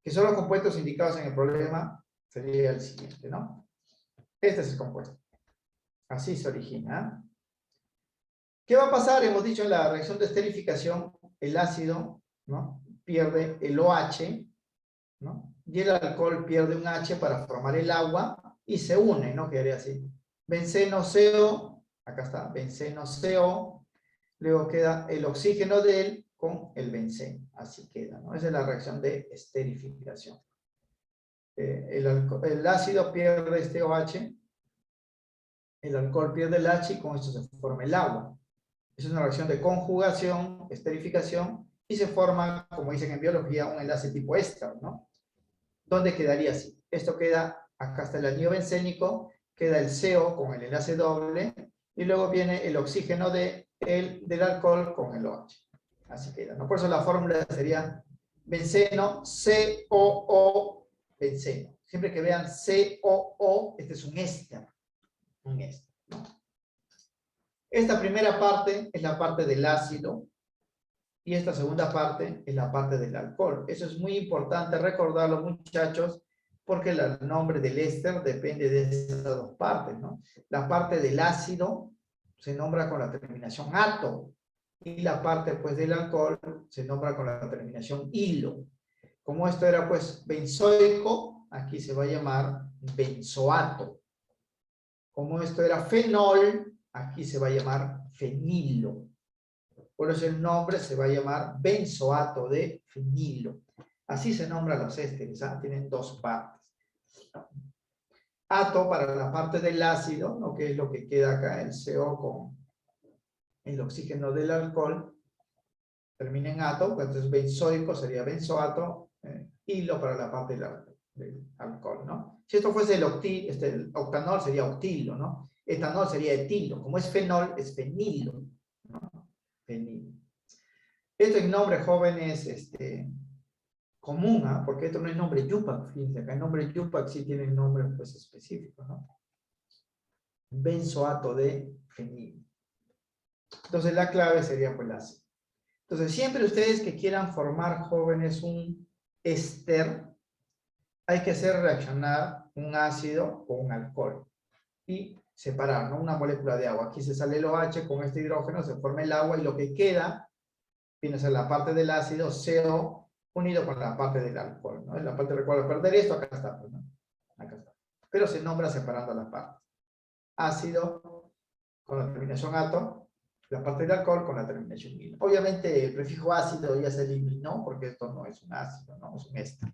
Que son los compuestos indicados en el problema, sería el siguiente, ¿no? Este es el compuesto. Así se origina. ¿Qué va a pasar? Hemos dicho en la reacción de esterificación, el ácido, ¿no? Pierde el OH, ¿no? Y el alcohol pierde un H para formar el agua y se une, ¿no? Quedaría así. Benceno CO, acá está, benceno CO, luego queda el oxígeno de él con el benceno, así queda, ¿no? Esa es la reacción de esterificación. El ácido pierde este OH, el alcohol pierde el H y con esto se forma el agua. Es una reacción de conjugación, esterificación, y se forma, como dicen en biología, un enlace tipo éster, ¿no? ¿Dónde quedaría así? Esto queda, acá está el anillo bencénico, queda el CO con el enlace doble, y luego viene el oxígeno del alcohol con el OH. Así queda, ¿no? Por eso la fórmula sería benceno, COO, benceno. Siempre que vean COO, este es un éster. Un éster, ¿no? Esta primera parte es la parte del ácido, y esta segunda parte es la parte del alcohol. Eso es muy importante recordarlo, muchachos, porque el nombre del éster depende de esas dos partes, ¿no? La parte del ácido se nombra con la terminación ato, y la parte pues del alcohol se nombra con la terminación hilo. Como esto era pues benzoico, aquí se va a llamar benzoato. Como esto era fenol, aquí se va a llamar fenilo. Por eso el nombre se va a llamar benzoato de fenilo. Así se nombran los ésteres, ¿ah? Tienen dos partes. Ato para la parte del ácido, ¿no? Que es lo que queda acá, el CO con el oxígeno del alcohol, termina en ato, pues entonces benzoico sería benzoato, hilo para la parte del alcohol, ¿no? Si esto fuese el octanol sería octilo, ¿no? Etanol sería etilo, como es fenol, es fenilo, ¿no? Fenilo. Esto en nombre jóvenes, común, ¿eh? Porque esto no es nombre Yupac, fíjense, acá el nombre Yupac sí tiene nombre pues específico, ¿no? Benzoato de fenilo. Entonces la clave sería pues la C. Entonces siempre ustedes que quieran formar jóvenes un éster, hay que hacer reaccionar un ácido con un alcohol y separar, ¿no? Una molécula de agua. Aquí se sale el OH con este hidrógeno, se forma el agua y lo que queda viene a ser la parte del ácido CO unido con la parte del alcohol, ¿no? En la parte, recuerda perder esto, acá está, pues, ¿no? Acá está. Pero se nombra separando las partes. Ácido con la terminación ato, la parte del alcohol con la terminación hilo. Obviamente el prefijo ácido ya se eliminó porque esto no es un ácido, no es un éster.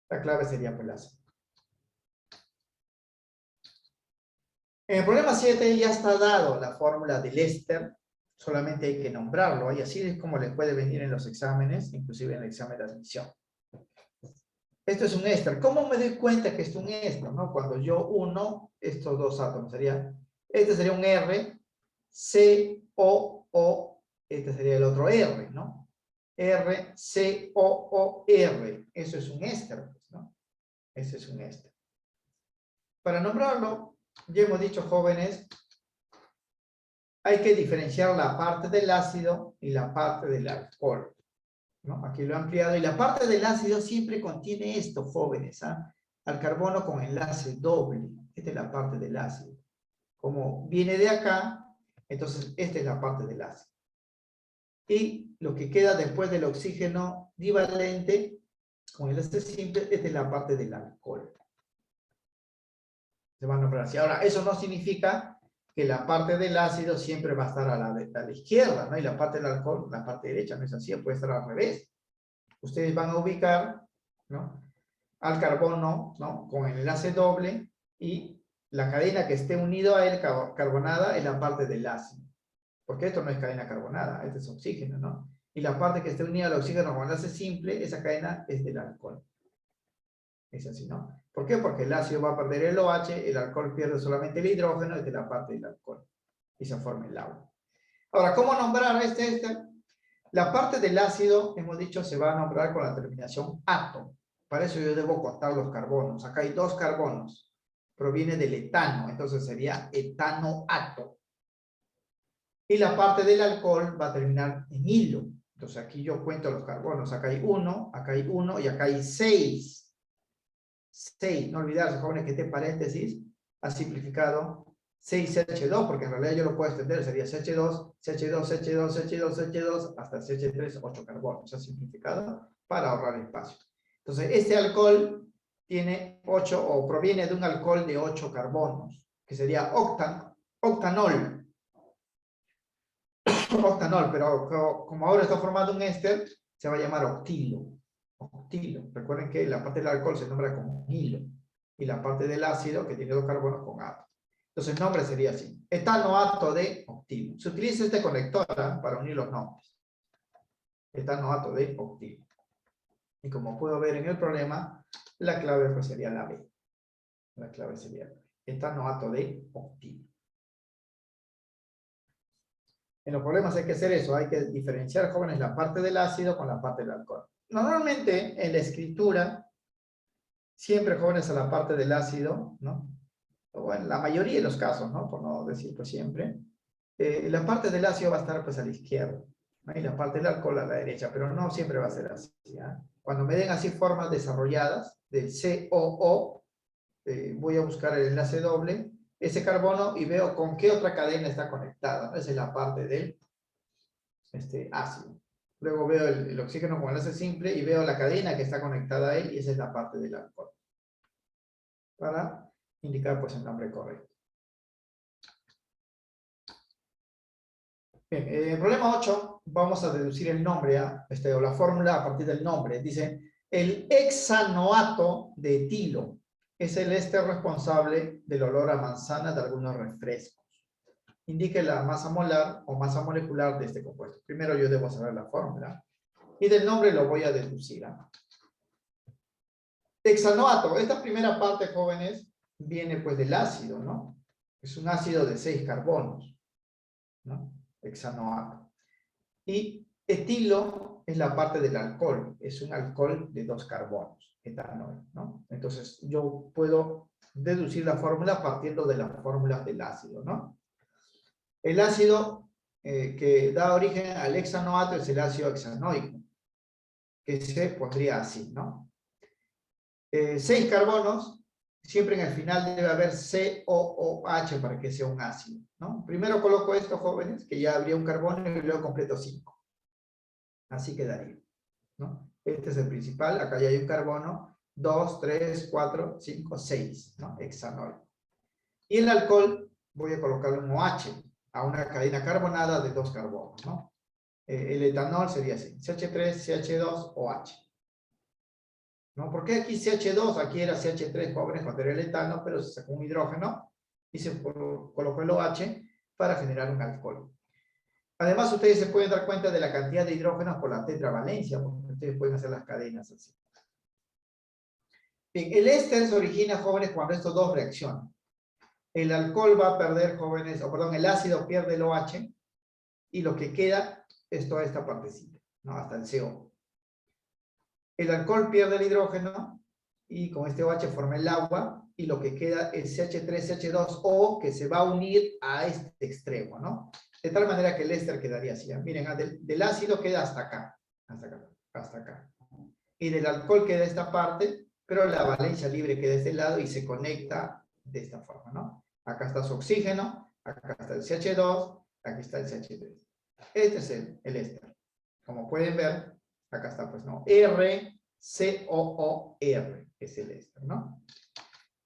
La clave sería pues la C. En el problema 7 ya está dado la fórmula del éster, solamente hay que nombrarlo, y así es como le puede venir en los exámenes, inclusive en el examen de admisión. Esto es un éster. ¿Cómo me doy cuenta que es un éster? ¿No? Cuando yo uno estos dos átomos, este sería un R, C, O, este sería el otro R, ¿no? R, C, O, R. Eso es un éster, ¿no? Ese es un éster. Para nombrarlo, ya hemos dicho, jóvenes, hay que diferenciar la parte del ácido y la parte del alcohol, ¿no? Aquí lo he ampliado. Y la parte del ácido siempre contiene esto, jóvenes, ¿ah? Al carbono con enlace doble. Esta es la parte del ácido. Como viene de acá, entonces esta es la parte del ácido. Y lo que queda después del oxígeno divalente con enlace simple, esta es la parte del alcohol. Se va a nombrar así. Ahora, eso no significa que la parte del ácido siempre va a estar a la izquierda, ¿no? Y la parte del alcohol, la parte derecha, no es así, puede estar al revés. Ustedes van a ubicar, ¿no?, al carbono, ¿no?, con el enlace doble, y la cadena que esté unido a él, carbonada, es la parte del ácido. Porque esto no es cadena carbonada, este es oxígeno, ¿no? Y la parte que esté unida al oxígeno con enlace simple, esa cadena es del alcohol. Es así, ¿no? ¿Por qué? Porque el ácido va a perder el OH, el alcohol pierde solamente el hidrógeno, es de la parte del alcohol. Y se forma el agua. Ahora, ¿cómo nombrar este? La parte del ácido, hemos dicho, se va a nombrar con la terminación ato. Para eso yo debo contar los carbonos. Acá hay 2 carbonos. Proviene del etano, entonces sería etanoato. Y la parte del alcohol va a terminar en hilo. Entonces aquí yo cuento los carbonos. Acá hay 1, acá hay 1 y acá hay 6. 6, no olvidarse, jóvenes, que este paréntesis ha simplificado 6H2, porque en realidad yo lo puedo extender, sería CH2, CH2, CH2, CH2, CH2, hasta CH3, 8 carbonos. Se ha simplificado para ahorrar espacio. Entonces, este alcohol tiene 8, o proviene de un alcohol de 8 carbonos, que sería octanol. Octanol, pero como ahora está formado un éster, se va a llamar octilo. Octilo. Recuerden que la parte del alcohol se nombra como hilo, y la parte del ácido, que tiene 2 carbonos, con ato. Entonces el nombre sería así: etanoato de octilo. Se utiliza este conector para unir los nombres. Etanoato de octilo. Y como puedo ver en el problema, la clave pues sería la B. La clave sería etanoato de octilo. En los problemas hay que hacer eso, hay que diferenciar, jóvenes, la parte del ácido con la parte del alcohol. Normalmente en la escritura, siempre, jóvenes, a la parte del ácido, ¿no? O en la mayoría de los casos, ¿no?, por no decir pues siempre, la parte del ácido va a estar pues a la izquierda, ¿no?, y la parte del alcohol a la derecha, pero no siempre va a ser así, ¿ya? Cuando me den así formas desarrolladas del COO, voy a buscar el enlace doble, ese carbono, y veo con qué otra cadena está conectada, ¿no? Esa es la parte del ácido. Luego veo el oxígeno con enlace simple y veo la cadena que está conectada a él, y esa es la parte del alcohol, para indicar pues el nombre correcto. Bien, en el problema 8 vamos a deducir el nombre, o la fórmula a partir del nombre. Dice, el hexanoato de etilo es el éster responsable del olor a manzana de algunos refrescos. Indique la masa molar o masa molecular de este compuesto. Primero yo debo saber la fórmula, y del nombre lo voy a deducir. Hexanoato, esta primera parte, jóvenes, viene pues del ácido, ¿no? Es un ácido de 6 carbonos, ¿no? Hexanoato. Y etilo es la parte del alcohol, es un alcohol de 2 carbonos, etanol, ¿no? Entonces yo puedo deducir la fórmula partiendo de las fórmulas del ácido, ¿no? El ácido que da origen al hexanoato es el ácido hexanoico, que se pondría así, ¿no? 6 carbonos, siempre en el final debe haber COOH para que sea un ácido, ¿no? Primero coloco esto, jóvenes, que ya habría un carbono, y luego completo 5. Así quedaría, ¿no? Este es el principal, acá ya hay un carbono, 2, 3, 4, 5, 6, ¿no? Hexanol. Y el alcohol voy a colocarle un OH a una cadena carbonada de 2 carbonos, ¿no? El etanol sería así, CH3, CH2, OH. ¿no? ¿Por qué aquí CH2? Aquí era CH3, jóvenes, cuando era el etano, pero se sacó un hidrógeno y se colocó el OH para generar un alcohol. Además, ustedes se pueden dar cuenta de la cantidad de hidrógenos por la tetravalencia, porque ustedes pueden hacer las cadenas así. Bien, el éster se origina, jóvenes, cuando estos dos reaccionan. El alcohol va a perder, jóvenes, o perdón, el ácido pierde el OH y lo que queda es toda esta partecita, ¿no? Hasta el CO. El alcohol pierde el hidrógeno y con este OH forma el agua y lo que queda es CH3, CH2O que se va a unir a este extremo, ¿no? De tal manera que el éster quedaría así. Miren, del ácido queda hasta acá, hasta acá, hasta acá. Y del alcohol queda esta parte, pero la valencia libre queda de este lado y se conecta de esta forma, ¿no? Acá está su oxígeno, acá está el CH2, aquí está el CH3. Este es el éster. Como pueden ver, acá está, pues, ¿no? RCOOR es el éster, ¿no?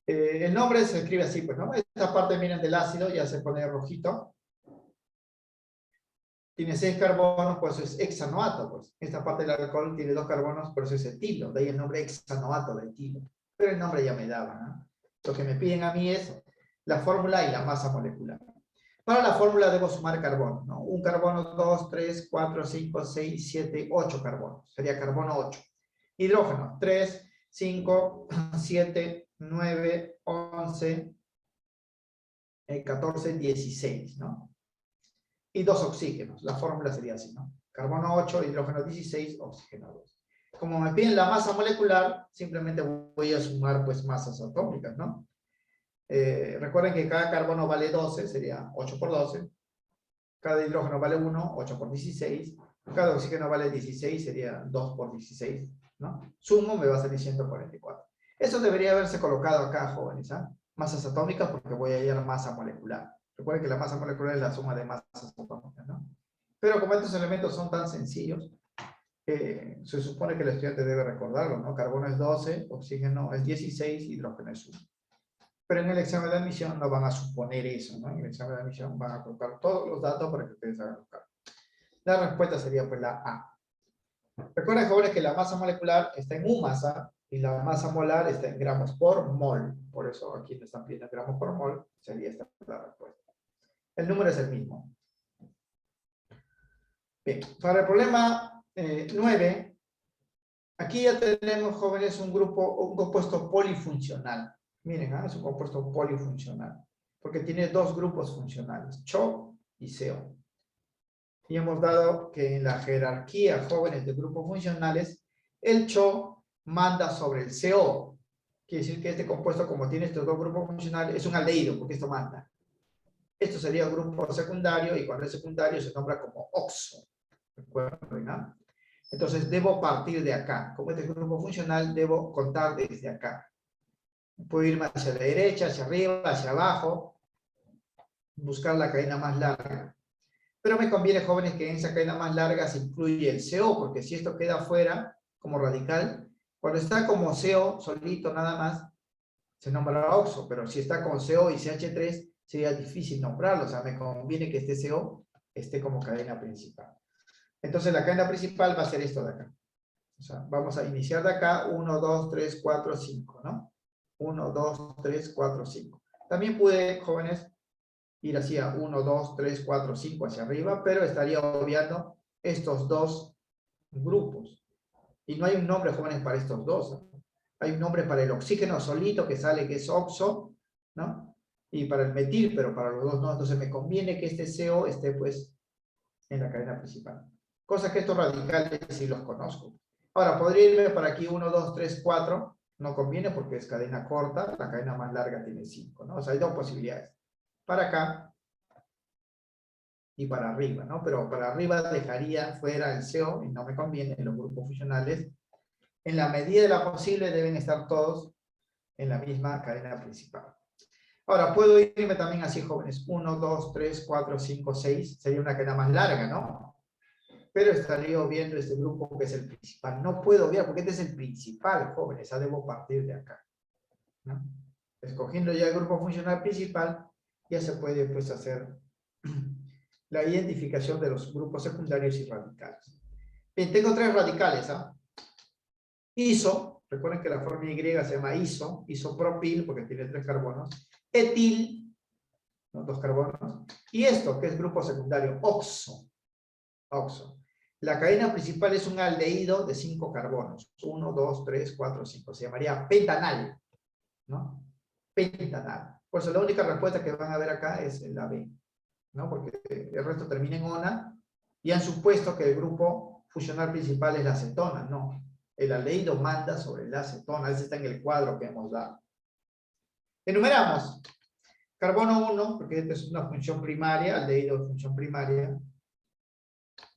El nombre se escribe así, pues, ¿no? Esta parte, miren, del ácido ya se pone rojito. Tiene 6 carbonos, por eso es hexanoato, pues. Esta parte del alcohol tiene 2 carbonos, por eso es etilo. De ahí el nombre hexanoato de etilo. Pero el nombre ya me daba, ¿no? Lo que me piden a mí es la fórmula y la masa molecular. Para la fórmula debo sumar carbono, ¿no? Un carbono, 2, 3, 4, 5, 6, 7, 8 carbonos. Sería carbono 8. Hidrógeno, 3, 5, 7, 9, 11, 14, 16, ¿no? Y 2 oxígenos. La fórmula sería así, ¿no? Carbono 8, hidrógeno 16, oxígeno 2. Como me piden la masa molecular, simplemente voy a sumar, pues, masas atómicas, ¿no? Recuerden que cada carbono vale 12, sería 8 por 12. Cada hidrógeno vale 1, 8 por 16. Cada oxígeno vale 16, sería 2 por 16, ¿no? Sumo, me va a salir 144. Eso debería haberse colocado acá, jóvenes, ¿ah? Masas atómicas, porque voy a hallar masa molecular. Recuerden que la masa molecular es la suma de masas atómicas, ¿no? Pero como estos elementos son tan sencillos, se supone que el estudiante debe recordarlo, ¿no? Carbono es 12, oxígeno es 16, hidrógeno es 1. Pero en el examen de admisión no van a suponer eso, ¿no? En el examen de admisión van a colocar todos los datos para que ustedes hagan los cálculos. La respuesta sería, pues, la A. Recuerden, jóvenes, que la masa molecular está en U masa y la masa molar está en gramos por mol. Por eso aquí me están pidiendo gramos por mol, sería esta la respuesta. El número es el mismo. Bien, para el problema 9, aquí ya tenemos, jóvenes, un compuesto polifuncional. Miren, es un compuesto polifuncional, porque tiene 2 grupos funcionales, CHO y CO. Y hemos dado que en la jerarquía, jóvenes, de grupos funcionales, el CHO manda sobre el CO. Quiere decir que este compuesto, como tiene estos 2 grupos funcionales, es un aldehído, porque esto manda. Esto sería un grupo secundario, y cuando es secundario se nombra como oxo. ¿Recuerden, no? Entonces debo partir de acá. Como este es un grupo funcional, debo contar desde acá. Puedo irme hacia la derecha, hacia arriba, hacia abajo, buscar la cadena más larga. Pero me conviene, jóvenes, que en esa cadena más larga se incluye el CO, porque si esto queda fuera como radical, cuando está como CO solito nada más, se nombra oxo, pero si está con CO y CH3, sería difícil nombrarlo, o sea, me conviene que este CO esté como cadena principal. Entonces la cadena principal va a ser esto de acá. O sea, vamos a iniciar de acá, 1, 2, 3, 4, 5, ¿no? 1, 2, 3, 4, 5. También pude, jóvenes, ir hacia 1, 2, 3, 4, 5 hacia arriba, pero estaría obviando estos 2 grupos. Y no hay un nombre, jóvenes, para estos 2. ¿No? Hay un nombre para el oxígeno solito que sale, que es oxo, ¿no? Y para el metil, pero para los 2 no. Entonces me conviene que este CO esté, pues, en la cadena principal. Cosa que estos radicales sí los conozco. Ahora, podría irme para aquí 1, 2, 3, 4. No conviene porque es cadena corta. La cadena más larga tiene 5, ¿no? O sea, hay 2 posibilidades. Para acá y para arriba, ¿no? Pero para arriba dejaría fuera el CO y no me conviene. Los grupos funcionales, en la medida de lo posible, deben estar todos en la misma cadena principal. Ahora, puedo irme también así, jóvenes. 1, 2, 3, 4, 5, 6. Sería una cadena más larga, ¿no? Pero estaría viendo este grupo que es el principal. No puedo obviar porque este es el principal, jóvenes. Debo partir de acá, ¿no? Escogiendo ya el grupo funcional principal, ya se puede, pues, hacer la identificación de los grupos secundarios y radicales. Bien, tengo 3 radicales, ¿ah? Iso, Recuerden que la forma Y se llama isopropil, porque tiene 3 carbonos. Etil, ¿no? 2 carbonos. Y esto, que es grupo secundario, oxo. La cadena principal es un aldehído de 5 carbonos. 1, 2, 3, 4, 5. Se llamaría pentanal, ¿no? Pentanal. Por eso la única respuesta que van a ver acá es la B, ¿no? Porque el resto termina en ona y han supuesto que el grupo funcional principal es la acetona. No, el aldehído manda sobre la acetona. Ese está en el cuadro que hemos dado. Enumeramos. Carbono 1, porque esta es una función primaria, aldehído de función primaria.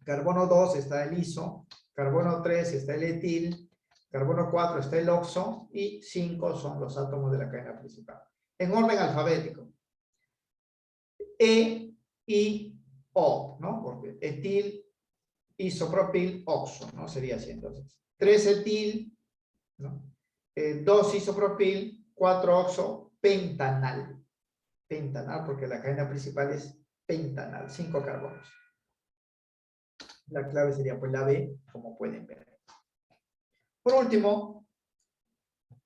Carbono 2 está el iso, carbono 3 está el etil, carbono 4 está el oxo y 5 son los átomos de la cadena principal. En orden alfabético. E, I, O, ¿no? Porque etil, isopropil, oxo, ¿no? Sería así entonces. 3 etil, ¿no? 2 isopropil, 4 oxo, pentanal. Pentanal, porque la cadena principal es pentanal, 5 carbonos. La clave sería pues la B, como pueden ver. Por último,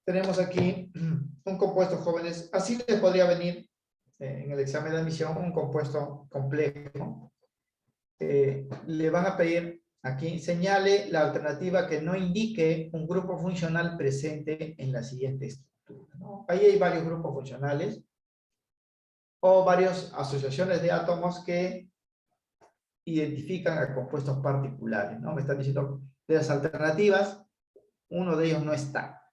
tenemos aquí un compuesto, jóvenes. Así les podría venir en el examen de admisión un compuesto complejo. Le van a pedir aquí, señale la alternativa que no indique un grupo funcional presente en la siguiente estructura, ¿no? Ahí hay varios grupos funcionales o varias asociaciones de átomos que identifican a compuestos particulares, ¿no? Me están diciendo de las alternativas, uno de ellos no está.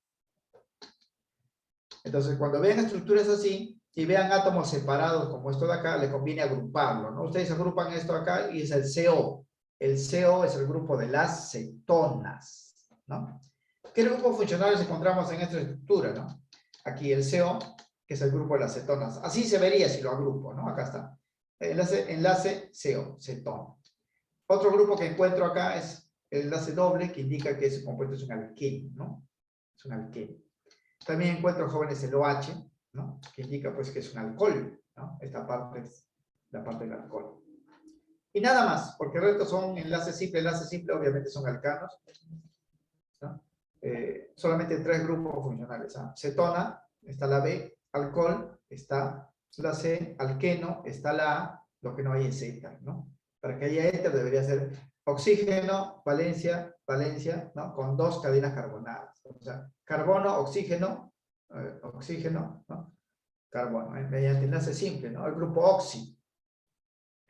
Entonces, cuando vean estructuras así y vean átomos separados como esto de acá, le conviene agruparlo, ¿no? Ustedes agrupan esto acá y es el CO. El CO es el grupo de las cetonas, ¿no? ¿Qué grupos funcionales encontramos en esta estructura, no? Aquí el CO, que es el grupo de las cetonas. Así se vería si lo agrupo, ¿no? Acá está. Enlace CO, cetona. Otro grupo que encuentro acá es el enlace doble, que indica que ese compuesto es un alqueno, ¿no? Es un alqueno. También encuentro, jóvenes, el OH, ¿no? Que indica pues que es un alcohol, ¿no? Esta parte es la parte del alcohol. Y nada más, porque el resto son enlaces simples, obviamente son alcanos, ¿no? Solamente 3 grupos funcionales, ¿no? Cetona, está la B, alcohol, está la C, alqueno, está la A, lo que no hay es éter, ¿no? Para que haya éter debería ser oxígeno, valencia, ¿no? Con 2 cadenas carbonadas. O sea, carbono, oxígeno, ¿no? Carbono, mediante enlace simple, ¿no? El grupo oxi.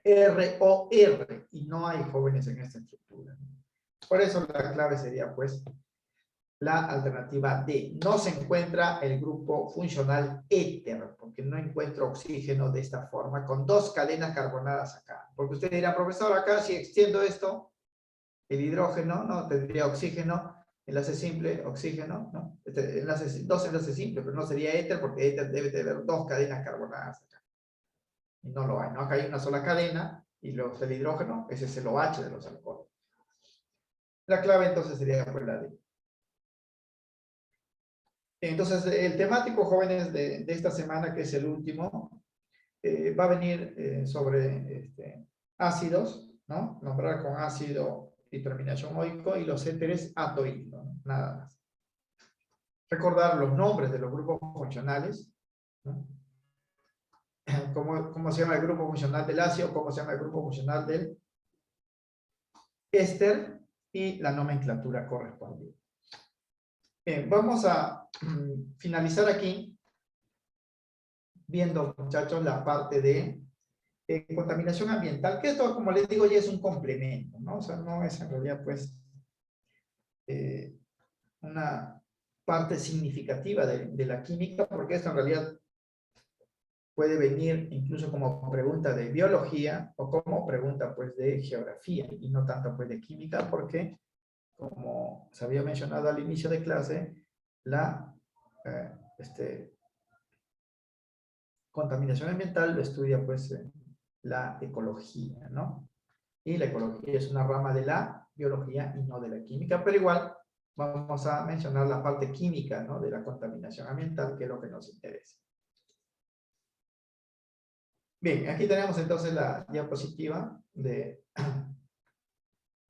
ROR, y no hay jóvenes en esta estructura, ¿no? Por eso la clave sería, pues, la alternativa D. No se encuentra el grupo funcional éter, porque no encuentro oxígeno de esta forma, con 2 cadenas carbonadas acá. Porque usted dirá, profesor, acá si extiendo esto, el hidrógeno, ¿no? Tendría oxígeno, enlace simple, oxígeno, ¿no? 2 enlaces simples, pero no sería éter, porque éter debe tener 2 cadenas carbonadas acá. Y no lo hay, ¿no? Acá hay una sola cadena, y luego el hidrógeno, ese es el OH de los alcoholes. La clave entonces sería pues la D. Entonces, el temático, jóvenes, de esta semana, que es el último, va a venir sobre ácidos, ¿no? Nombrar con ácido y terminación oico, y los éteres atoído, ¿no? Nada más. Recordar los nombres de los grupos funcionales, ¿no? ¿Cómo se llama el grupo funcional del ácido? ¿Cómo se llama el grupo funcional del éster? Y la nomenclatura correspondiente. Bien, vamos a finalizar aquí viendo, muchachos, la parte de contaminación ambiental, que esto, como les digo, ya es un complemento, ¿no? O sea, no es en realidad, pues, una parte significativa de la química, porque esto en realidad puede venir incluso como pregunta de biología o como pregunta, pues, de geografía, y no tanto, pues, de química, porque, como se había mencionado al inicio de clase, la contaminación ambiental lo estudia, pues, la ecología, ¿no? Y la ecología es una rama de la biología y no de la química, pero igual vamos a mencionar la parte química, ¿no? De la contaminación ambiental, que es lo que nos interesa. Bien, aquí tenemos entonces la diapositiva de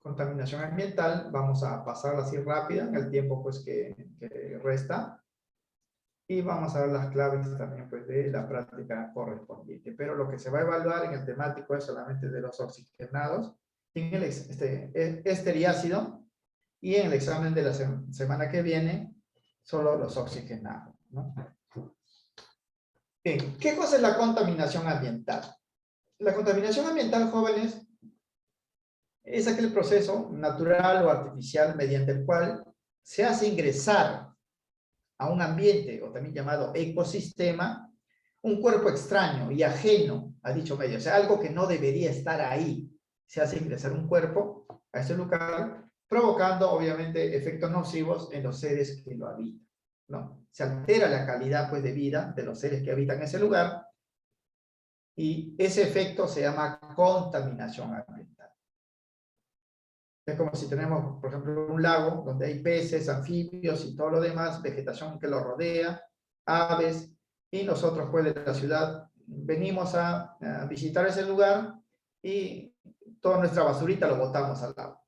contaminación ambiental, vamos a pasarla así rápida en el tiempo pues que resta. Y vamos a ver las claves también pues de la práctica correspondiente. Pero lo que se va a evaluar en el temático es solamente de los oxigenados, en el éster y ácido, y en el examen de la semana que viene, solo los oxigenados, ¿no? Bien, ¿qué cosa es la contaminación ambiental? La contaminación ambiental, jóvenes, es aquel proceso natural o artificial mediante el cual se hace ingresar a un ambiente, o también llamado ecosistema, un cuerpo extraño y ajeno a dicho medio, o sea, algo que no debería estar ahí. Se hace ingresar un cuerpo a ese lugar, provocando, obviamente, efectos nocivos en los seres que lo habitan, ¿no? Se altera la calidad, pues, de vida de los seres que habitan ese lugar, y ese efecto se llama contaminación ambiental. Es como si tenemos, por ejemplo, un lago donde hay peces, anfibios y todo lo demás, vegetación que lo rodea, aves, y nosotros, pues, de la ciudad venimos a visitar ese lugar y toda nuestra basurita lo botamos al lago,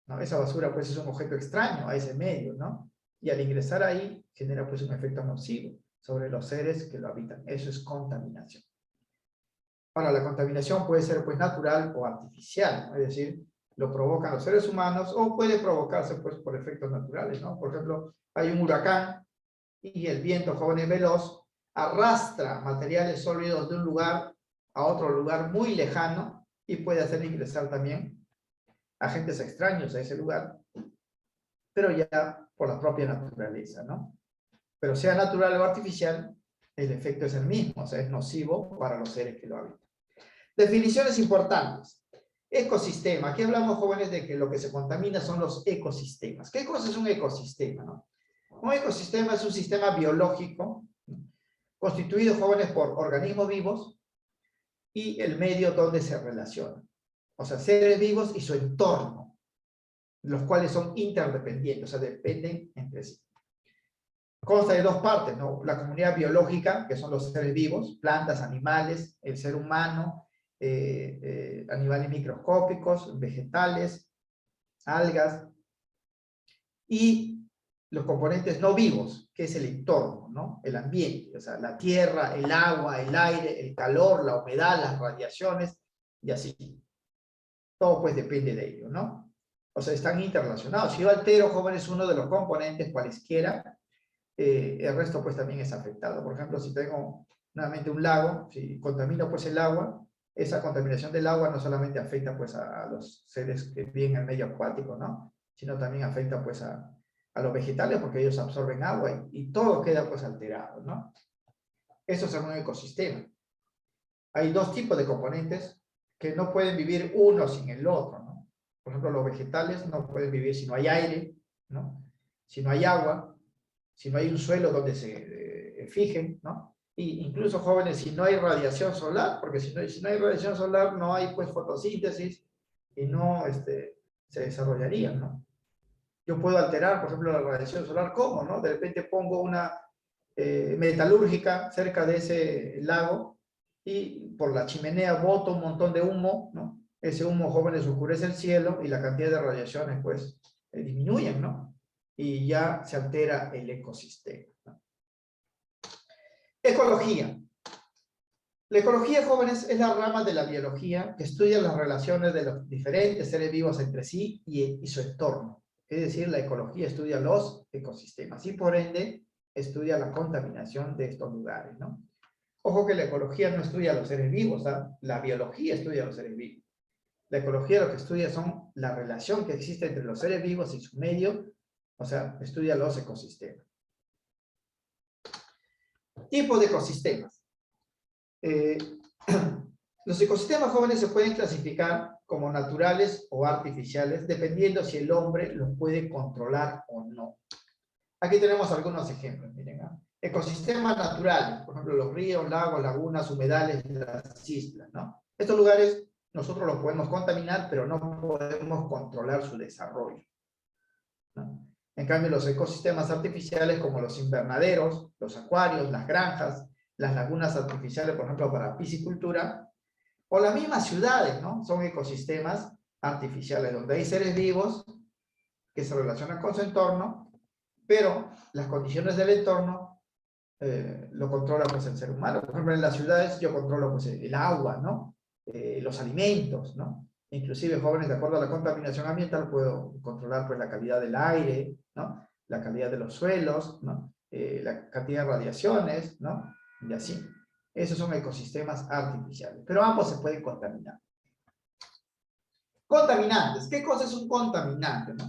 ¿no? Esa basura, pues, es un objeto extraño a ese medio, ¿no? Y al ingresar ahí genera, pues, un efecto nocivo sobre los seres que lo habitan. Eso es contaminación. Ahora, la contaminación puede ser, pues, natural o artificial, ¿no? Es decir, lo provocan los seres humanos o puede provocarse, pues, por efectos naturales, ¿no? Por ejemplo, hay un huracán y el viento, joven y veloz, arrastra materiales sólidos de un lugar a otro lugar muy lejano y puede hacer ingresar también agentes extraños a ese lugar, pero ya por la propia naturaleza, ¿no? Pero sea natural o artificial, el efecto es el mismo, o sea, es nocivo para los seres que lo habitan. Definiciones importantes. Ecosistema. Aquí hablamos, jóvenes, de que lo que se contamina son los ecosistemas. ¿Qué cosa es un ecosistema, no? Un ecosistema es un sistema biológico, ¿no?, constituido, jóvenes, por organismos vivos y el medio donde se relacionan. O sea, seres vivos y su entorno, los cuales son interdependientes, o sea, dependen entre sí. Consta de dos partes, ¿no? La comunidad biológica, que son los seres vivos, plantas, animales, el ser humano, animales microscópicos, vegetales, algas, y los componentes no vivos, que es el entorno, ¿no? El ambiente, o sea, la tierra, el agua, el aire, el calor, la humedad, las radiaciones, y así. Todo, pues, depende de ello, ¿no? O sea, están interrelacionados. Si yo altero, jóvenes, uno de los componentes, cualesquiera, el resto, pues, también es afectado. Por ejemplo, si tengo nuevamente un lago, si contamino, pues, el agua, esa contaminación del agua no solamente afecta, pues, a los seres que viven en el medio acuático, ¿no? Sino también afecta, pues, a los vegetales, porque ellos absorben agua y todo queda, pues, alterado, ¿no? Eso es un ecosistema. Hay dos tipos de componentes que no pueden vivir uno sin el otro, ¿no? Por ejemplo, los vegetales no pueden vivir si no hay aire, ¿no? Si no hay agua, si no hay un suelo donde se fijen, ¿no? Y incluso, jóvenes, si no hay radiación solar, porque si no hay radiación solar no hay, pues, fotosíntesis y no se desarrollaría, ¿no? Yo puedo alterar, por ejemplo, la radiación solar, ¿cómo, no? De repente pongo una metalúrgica cerca de ese lago y por la chimenea boto un montón de humo, ¿no? Ese humo, jóvenes, oscurece el cielo y la cantidad de radiaciones, pues, disminuyen, ¿no? Y ya se altera el ecosistema, ¿no? Ecología. La ecología, jóvenes, es la rama de la biología que estudia las relaciones de los diferentes seres vivos entre sí y su entorno. Es decir, la ecología estudia los ecosistemas y, por ende, estudia la contaminación de estos lugares, ¿no? Ojo que la ecología no estudia a los seres vivos, ¿sabes? La biología estudia a los seres vivos. La ecología lo que estudia son la relación que existe entre los seres vivos y su medio, o sea, estudia los ecosistemas. Tipo de ecosistemas. Los ecosistemas, jóvenes, se pueden clasificar como naturales o artificiales, dependiendo si el hombre los puede controlar o no. Aquí tenemos algunos ejemplos, miren, ¿no? Ecosistemas naturales, por ejemplo, los ríos, lagos, lagunas, humedales, las islas, ¿no? Estos lugares nosotros los podemos contaminar, pero no podemos controlar su desarrollo, ¿no? En cambio, los ecosistemas artificiales, como los invernaderos, los acuarios, las granjas, las lagunas artificiales, por ejemplo, para piscicultura, o las mismas ciudades, ¿no? Son ecosistemas artificiales, donde hay seres vivos que se relacionan con su entorno, pero las condiciones del entorno lo controla pues el ser humano. Por ejemplo, en las ciudades yo controlo pues el agua, ¿no? Los alimentos, ¿no? Inclusive, jóvenes, de acuerdo a la contaminación ambiental, puedo controlar pues la calidad del aire, ¿no? La calidad de los suelos, ¿no? La cantidad de radiaciones, ¿no? Y así. Esos son ecosistemas artificiales, pero ambos se pueden contaminar. Contaminantes. ¿Qué cosa es un contaminante, no?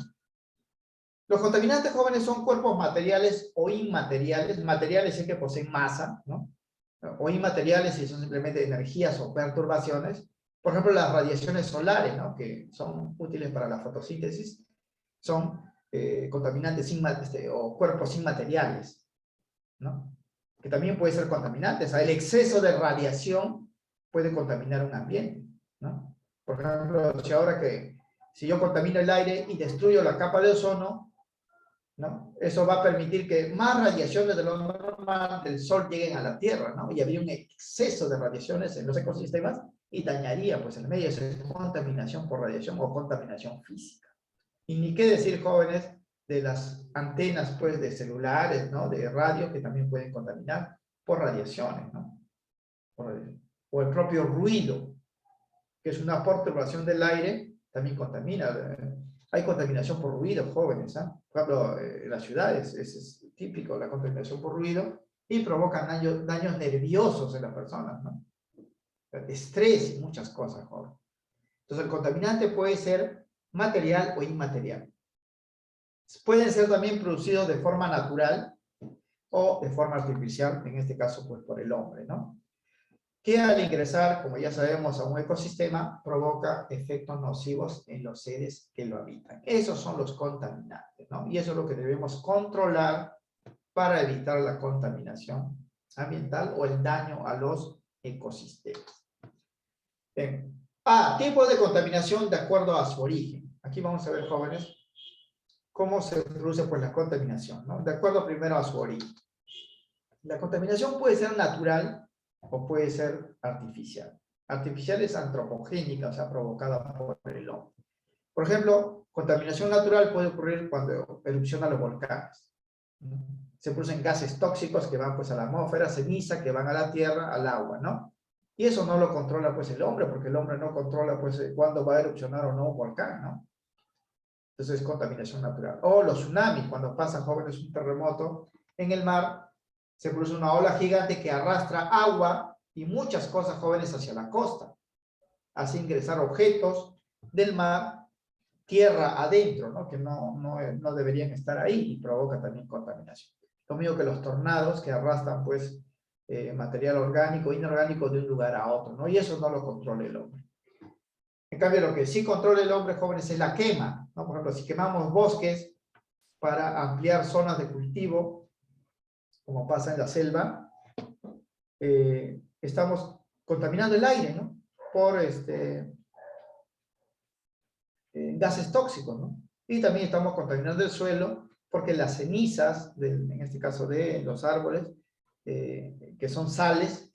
Los contaminantes, jóvenes, son cuerpos materiales o inmateriales. Materiales es que poseen masa, ¿no? O inmateriales si son simplemente energías o perturbaciones. Por ejemplo, las radiaciones solares, ¿no? Que son útiles para la fotosíntesis, son contaminantes o cuerpos inmateriales, ¿no? Que también puede ser contaminantes. El exceso de radiación puede contaminar un ambiente, ¿no? Por ejemplo, si yo contamino el aire y destruyo la capa de ozono, ¿no? Eso va a permitir que más radiaciones de lo normal del Sol lleguen a la Tierra, ¿no? Y habría un exceso de radiaciones en los ecosistemas y dañaría, pues, el medio. Es contaminación por radiación o contaminación física. Y ni qué decir, jóvenes, de las antenas, pues, de celulares, ¿no? De radio, que también pueden contaminar por radiaciones, ¿no? O el propio ruido, que es una perturbación del aire, también contamina. Hay contaminación por ruido, jóvenes, ¿eh? Por ejemplo, en las ciudades es típico la contaminación por ruido y provocan daños nerviosos en las personas, ¿no? Estrés y muchas cosas, jóvenes. Entonces, el contaminante puede ser material o inmaterial. Pueden ser también producidos de forma natural o de forma artificial, en este caso, pues, por el hombre, ¿no? Que al ingresar, como ya sabemos, a un ecosistema, provoca efectos nocivos en los seres que lo habitan. Esos son los contaminantes, ¿no? Y eso es lo que debemos controlar para evitar la contaminación ambiental o el daño a los ecosistemas. Bien. Tipos de contaminación de acuerdo a su origen. Aquí vamos a ver, jóvenes, cómo se produce pues, la contaminación, ¿no? De acuerdo primero a su origen. La contaminación puede ser natural o puede ser artificial. Artificial es antropogénica, o sea, provocada por el hombre. Por ejemplo, contaminación natural puede ocurrir cuando erupcionan los volcanes. Se producen gases tóxicos que van pues a la atmósfera, ceniza que van a la tierra, al agua, ¿no? Y eso no lo controla pues el hombre, porque el hombre no controla pues cuándo va a erupcionar o no un volcán, ¿no? Entonces es contaminación natural. O los tsunamis, cuando pasan, jóvenes, un terremoto en el mar, se produce una ola gigante que arrastra agua y muchas cosas, jóvenes, hacia la costa. Hace ingresar objetos del mar, tierra adentro, ¿no? Que no deberían estar ahí y provoca también contaminación. Lo mismo que los tornados que arrastran, pues, material orgánico, inorgánico de un lugar a otro, ¿no? Y eso no lo controla el hombre. En cambio, lo que sí controla el hombre, jóvenes, es la quema, ¿no? Por ejemplo, si quemamos bosques para ampliar zonas de cultivo, como pasa en la selva, estamos contaminando el aire, ¿no? Por gases tóxicos, ¿no? Y también estamos contaminando el suelo porque las cenizas, en este caso de los árboles, que son sales,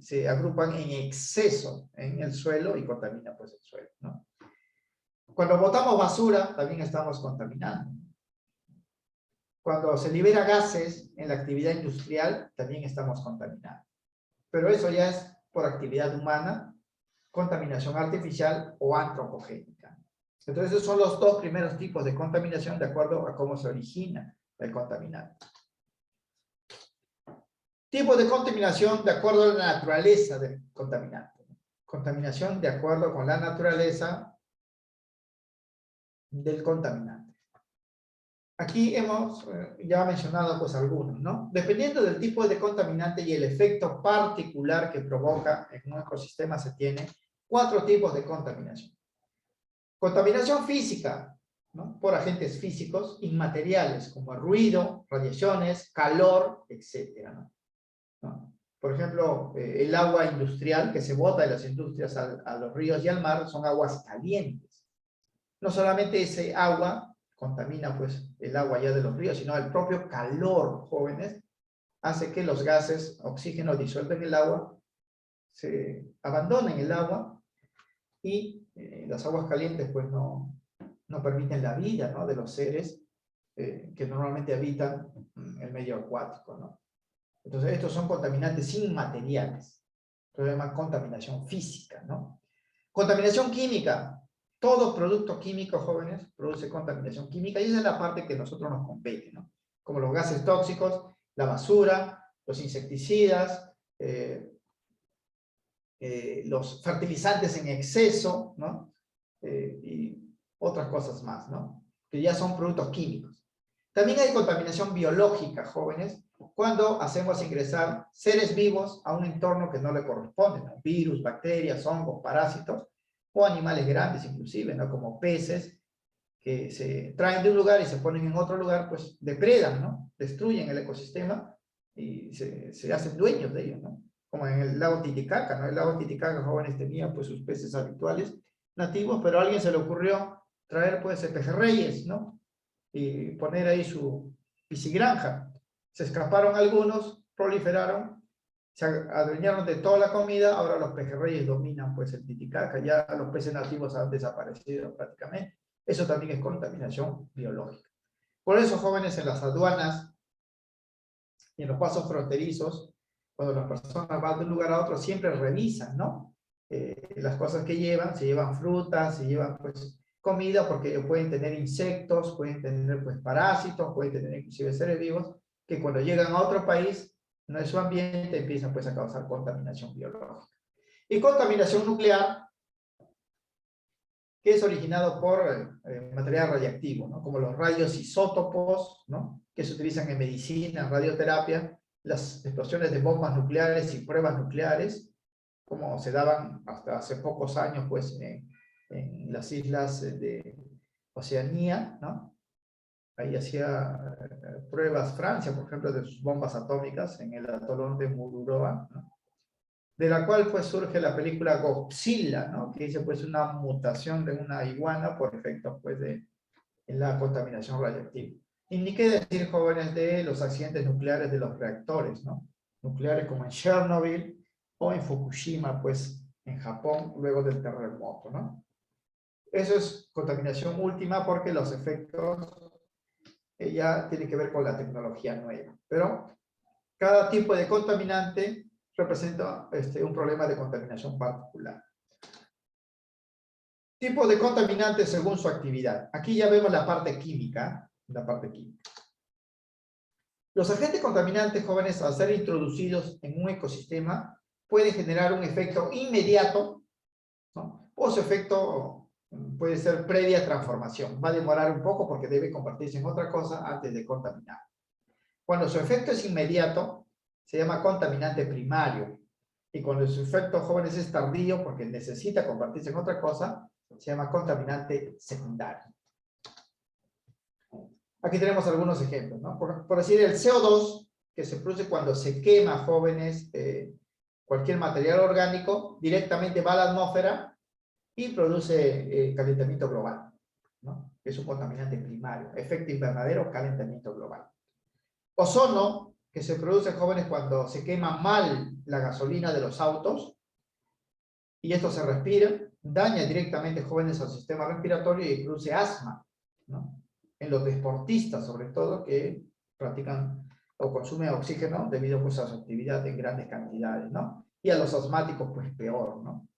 se agrupan en exceso en el suelo y contaminan pues el suelo, ¿no? Cuando botamos basura, también estamos contaminando. Cuando se libera gases en la actividad industrial, también estamos contaminando. Pero eso ya es por actividad humana, contaminación artificial o antropogénica. Entonces, esos son los dos primeros tipos de contaminación de acuerdo a cómo se origina el contaminante. Tipo de contaminación de acuerdo a la naturaleza del contaminante. Contaminación de acuerdo con la naturaleza del contaminante. Aquí hemos ya mencionado pues algunos, ¿no? Dependiendo del tipo de contaminante y el efecto particular que provoca en un ecosistema, se tiene 4 tipos de contaminación. Contaminación física, ¿no? Por agentes físicos inmateriales como ruido, radiaciones, calor, etcétera, ¿no? Por ejemplo, el agua industrial que se bota de las industrias a los ríos y al mar son aguas calientes. No solamente ese agua contamina pues el agua ya de los ríos, sino el propio calor, jóvenes, hace que los gases oxígeno disueltos en el agua se abandonen el agua y las aguas calientes pues no permiten la vida, ¿no?, de los seres que normalmente habitan el medio acuático, ¿no? Entonces, estos son contaminantes inmateriales. Esto se llama contaminación física, ¿no? Contaminación química. Todo producto químico, jóvenes, produce contaminación química y esa es la parte que a nosotros nos compete, ¿no? Como los gases tóxicos, la basura, los insecticidas, los fertilizantes en exceso, ¿no? Y otras cosas más, ¿no? Que ya son productos químicos. También hay contaminación biológica, jóvenes, cuando hacemos ingresar seres vivos a un entorno que no le corresponde, ¿no? Virus, bacterias, hongos, parásitos, o animales grandes inclusive, ¿no? Como peces, que se traen de un lugar y se ponen en otro lugar, pues depredan, ¿no? Destruyen el ecosistema y se hacen dueños de ellos, ¿no? Como en el lago Titicaca, ¿no? El lago Titicaca, jóvenes, tenía pues sus peces habituales nativos, pero a alguien se le ocurrió traer pues pejerreyes, ¿no? Y poner ahí su piscigranja. Se escaparon algunos, proliferaron, se adueñaron de toda la comida, ahora los pejerreyes dominan pues el Titicaca, ya los peces nativos han desaparecido prácticamente. Eso también es contaminación biológica. Por eso, jóvenes, en las aduanas y en los pasos fronterizos, cuando las personas van de un lugar a otro, siempre revisan, ¿no? Las cosas que llevan, se llevan frutas, se llevan pues comida, porque ellos pueden tener insectos, pueden tener pues parásitos, pueden tener inclusive seres vivos, que cuando llegan a otro país, no es su ambiente, empiezan pues a causar contaminación biológica. Y contaminación nuclear, que es originado por material radiactivo, ¿no? Como los rayos isótopos, ¿no?, que se utilizan en medicina, en radioterapia, las explosiones de bombas nucleares y pruebas nucleares, como se daban hasta hace pocos años pues, en las islas de Oceanía, ¿no? Ahí hacía pruebas Francia, por ejemplo, de sus bombas atómicas en el atolón de Mururoa, ¿no?, de la cual pues surge la película Godzilla, ¿no?, que dice pues una mutación de una iguana por efecto pues de la contaminación radiactiva. Y ni qué decir, jóvenes, de los accidentes nucleares de los reactores, ¿no?, nucleares como en Chernobyl o en Fukushima, pues en Japón, luego del terremoto, ¿no? Eso es contaminación última porque los efectos ya tienen que ver con la tecnología nueva. Pero cada tipo de contaminante representa un problema de contaminación particular. Tipo de contaminantes según su actividad. Aquí ya vemos la parte química. Los agentes contaminantes, jóvenes, al ser introducidos en un ecosistema, pueden generar un efecto inmediato, ¿no?, o su efecto puede ser previa transformación. Va a demorar un poco porque debe convertirse en otra cosa antes de contaminar. Cuando su efecto es inmediato, se llama contaminante primario. Y cuando su efecto, jóvenes, es tardío porque necesita convertirse en otra cosa, se llama contaminante secundario. Aquí tenemos algunos ejemplos, ¿no? Por decir, el CO2, que se produce cuando se quema, jóvenes, cualquier material orgánico, directamente va a la atmósfera y produce calentamiento global, ¿no?, que es un contaminante primario, efecto invernadero, calentamiento global. Ozono, que se produce, jóvenes, cuando se quema mal la gasolina de los autos, y esto se respira, daña directamente, jóvenes, al sistema respiratorio y produce asma, ¿no?, en los deportistas, sobre todo, que practican o consumen oxígeno debido pues, a su actividad en grandes cantidades, ¿no? Y a los asmáticos, pues peor, ¿no?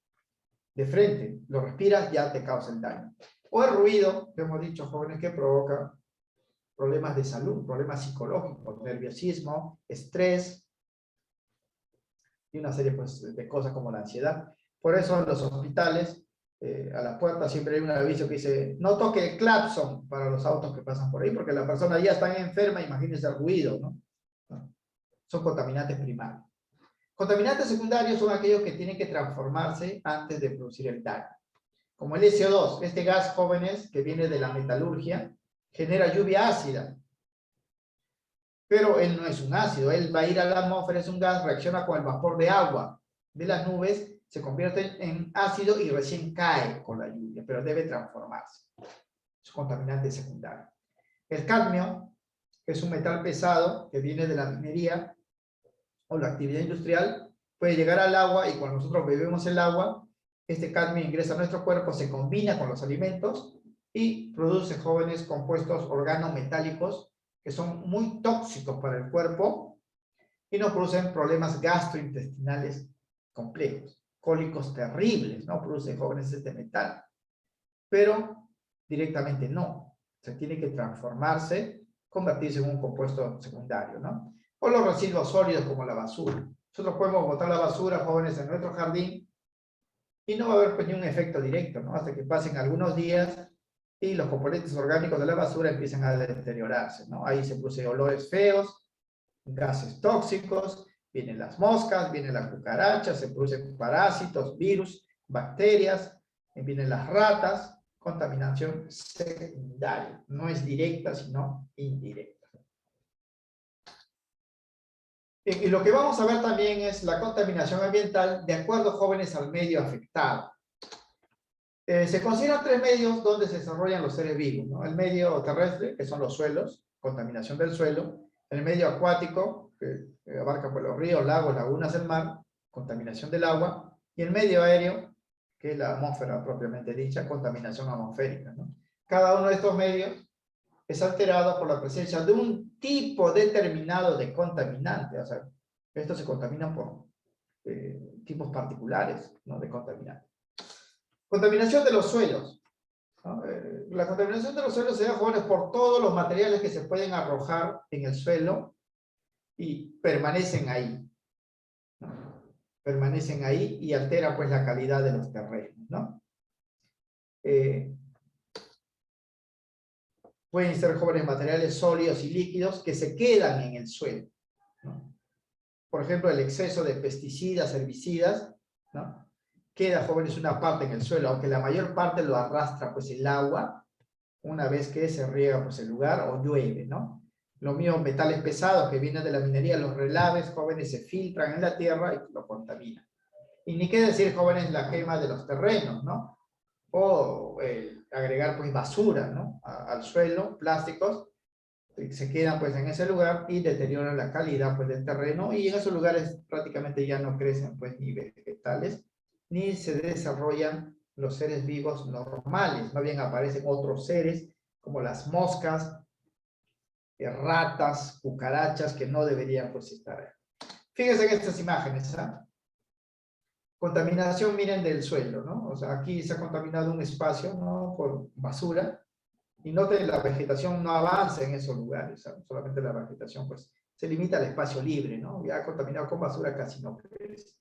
De frente, lo respiras, ya te causa el daño. O el ruido, que hemos dicho, jóvenes, que provoca problemas de salud, problemas psicológicos, nerviosismo, estrés, y una serie pues, de cosas como la ansiedad. Por eso en los hospitales, a la puerta siempre hay un aviso que dice, no toque el claxon para los autos que pasan por ahí, porque la persona ya está enferma, imagínense el ruido, ¿no? Son contaminantes primarios. Contaminantes secundarios son aquellos que tienen que transformarse antes de producir el daño. Como el SO2, este gas, jóvenes, que viene de la metalurgia, genera lluvia ácida. Pero él no es un ácido, él va a ir a la atmósfera, es un gas, reacciona con el vapor de agua de las nubes, se convierte en ácido y recién cae con la lluvia, pero debe transformarse. Es un contaminante secundario. El cadmio, que es un metal pesado que viene de la minería o la actividad industrial, puede llegar al agua y cuando nosotros bebemos el agua, este cadmio ingresa a nuestro cuerpo, se combina con los alimentos y produce, jóvenes, compuestos organometálicos que son muy tóxicos para el cuerpo y nos producen problemas gastrointestinales complejos, cólicos terribles, ¿no? Produce, jóvenes, este metal. Pero directamente no. Se tiene que transformarse, convertirse en un compuesto secundario, ¿no? O los residuos sólidos como la basura. Nosotros podemos botar la basura, jóvenes, en nuestro jardín y no va a haber pues, ni un efecto directo, ¿no? Hasta que pasen algunos días y los componentes orgánicos de la basura empiezan a deteriorarse, ¿no? Ahí se producen olores feos, gases tóxicos, vienen las moscas, vienen las cucarachas, se producen parásitos, virus, bacterias, vienen las ratas, contaminación secundaria, no es directa, sino indirecta. Y lo que vamos a ver también es la contaminación ambiental de acuerdo, jóvenes, al medio afectado. Se consideran 3 medios donde se desarrollan los seres vivos, ¿no? El medio terrestre, que son los suelos, contaminación del suelo; el medio acuático, que abarca pues, los ríos, lagos, lagunas, el mar, contaminación del agua; y el medio aéreo, que es la atmósfera propiamente dicha, contaminación atmosférica, ¿no? Cada uno de estos medios es alterado por la presencia de un tipo determinado de contaminante. O sea, estos se contaminan por tipos particulares, ¿no? De contaminante. Contaminación de los suelos, ¿no? La contaminación de los suelos se da, jóvenes, por todos los materiales que se pueden arrojar en el suelo y permanecen ahí, ¿no? Permanecen ahí y alteran pues la calidad de los terrenos, ¿no? Pueden ser, jóvenes, materiales sólidos y líquidos que se quedan en el suelo, ¿no? Por ejemplo, el exceso de pesticidas, herbicidas, ¿no? Queda, jóvenes, una parte en el suelo, aunque la mayor parte lo arrastra pues el agua una vez que se riega pues el lugar o llueve, ¿no? Lo mismo, metales pesados que vienen de la minería, los relaves, jóvenes, se filtran en la tierra y lo contaminan. Y ni qué decir, jóvenes, la quema de los terrenos, ¿no? O agregar pues basura, ¿no? Al suelo, plásticos, se quedan pues en ese lugar y deterioran la calidad pues del terreno, y en esos lugares prácticamente ya no crecen pues ni vegetales, ni se desarrollan los seres vivos normales, más bien aparecen otros seres como las moscas, ratas, cucarachas, que no deberían pues estar ahí. Fíjense en estas imágenes, ¿ah? Contaminación, miren, del suelo, ¿no? O sea, aquí se ha contaminado un espacio, ¿no? Por basura, y noten, la vegetación no avanza en esos lugares, ¿sabes? Solamente la vegetación pues se limita al espacio libre, ¿no? Ya contaminado con basura casi no crece.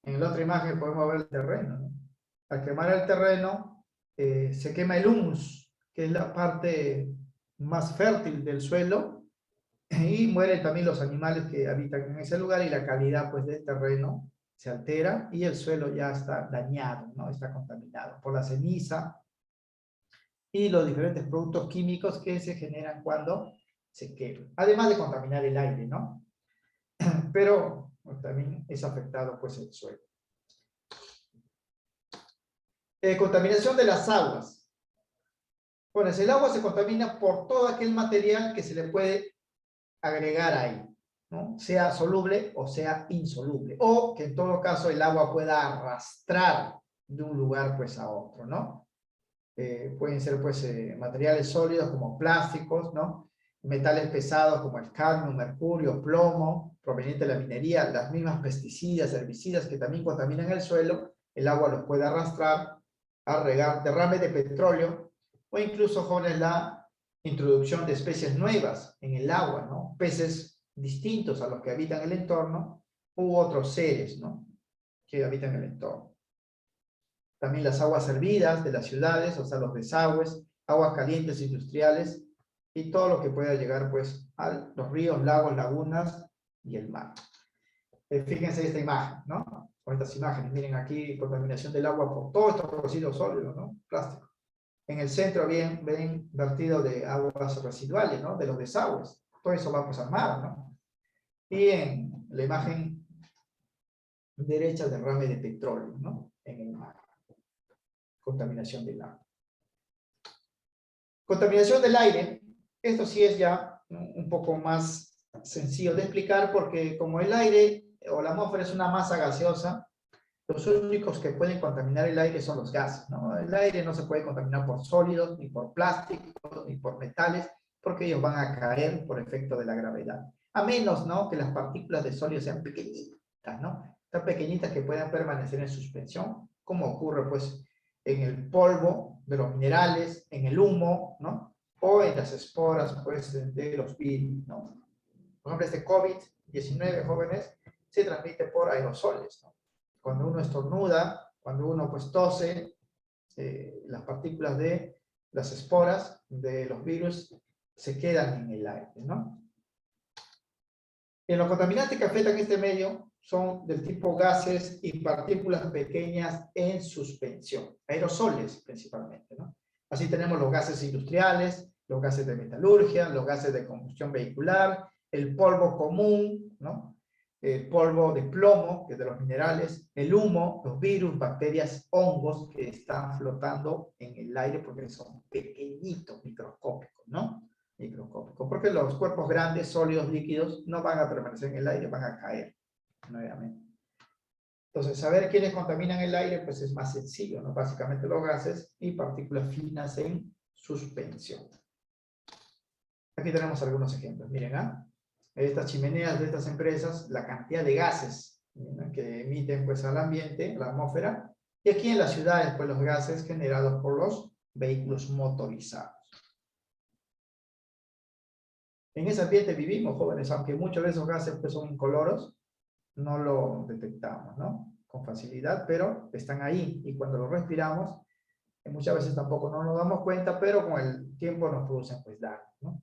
En la otra imagen podemos ver el terreno, ¿no? Al quemar el terreno se quema el humus, que es la parte más fértil del suelo, y mueren también los animales que habitan en ese lugar, y la calidad pues del terreno se altera y el suelo ya está dañado, ¿no? Está contaminado por la ceniza y los diferentes productos químicos que se generan cuando se quema. Además de contaminar el aire, ¿no? Pero también es afectado pues el suelo. Contaminación de las aguas. Bueno, el agua se contamina por todo aquel material que se le puede agregar ahí, ¿no? Sea soluble o sea insoluble, o que en todo caso el agua pueda arrastrar de un lugar pues a otro, ¿no? Pueden ser pues materiales sólidos como plásticos, ¿no? Metales pesados como el cadmio, mercurio, plomo, proveniente de la minería, las mismas pesticidas, herbicidas que también contaminan el suelo, el agua los puede arrastrar a regar, derrames de petróleo, o incluso, jóvenes, la introducción de especies nuevas en el agua, ¿no? Peces distintos a los que habitan el entorno, u otros seres, ¿no? Que habitan el entorno. También las aguas hervidas de las ciudades, o sea, los desagües, aguas calientes industriales, y todo lo que pueda llegar pues a los ríos, lagos, lagunas y el mar. Fíjense esta imagen, ¿no? Con estas imágenes, miren aquí, contaminación del agua por todos estos residuos sólidos, ¿no? Plástico. En el centro bien, ven vertido de aguas residuales, ¿no? De los desagües. Todo eso va pues al mar, ¿no? Y en la imagen derecha, derrame de petróleo, ¿no? En el mar. Contaminación del agua. Contaminación del aire. Esto sí es ya un poco más sencillo de explicar, porque como el aire o la atmósfera es una masa gaseosa, Los únicos que pueden contaminar el aire son los gases, ¿no? El aire no se puede contaminar por sólidos, ni por plásticos, ni por metales, porque ellos van a caer por efecto de la gravedad. A menos, ¿no?, que las partículas de sólidos sean pequeñitas, ¿no? Tan pequeñitas que puedan permanecer en suspensión, como ocurre, pues, en el polvo de los minerales, en el humo, ¿no? O en las esporas, pues, de los virus, ¿no? Por ejemplo, este COVID-19, jóvenes, se transmite por aerosoles, ¿no? Cuando uno estornuda, cuando uno pues tose, las partículas de las esporas de los virus se quedan en el aire, ¿no? Los contaminantes que afectan este medio son del tipo gases y partículas pequeñas en suspensión, aerosoles principalmente, ¿no? Así tenemos los gases industriales, los gases de metalurgia, los gases de combustión vehicular, el polvo común, ¿no? El polvo de plomo, que es de los minerales, el humo, los virus, bacterias, hongos que están flotando en el aire porque son pequeñitos, microscópicos, ¿no? Microscópicos, porque los cuerpos grandes, sólidos, líquidos, no van a permanecer en el aire, van a caer nuevamente. Entonces, saber quiénes contaminan el aire, pues es más sencillo, ¿no? Básicamente los gases y partículas finas en suspensión. Aquí tenemos algunos ejemplos, miren, ¿ah? Estas chimeneas de estas empresas, la cantidad de gases, ¿no?, que emiten pues al ambiente, a la atmósfera, y aquí en las ciudades, pues los gases generados por los vehículos motorizados. En ese ambiente vivimos, jóvenes, aunque muchos de esos gases pues, son incoloros, no lo detectamos, ¿no?, con facilidad, pero están ahí, y cuando los respiramos, muchas veces tampoco no nos damos cuenta, pero con el tiempo nos producen pues daño, ¿no?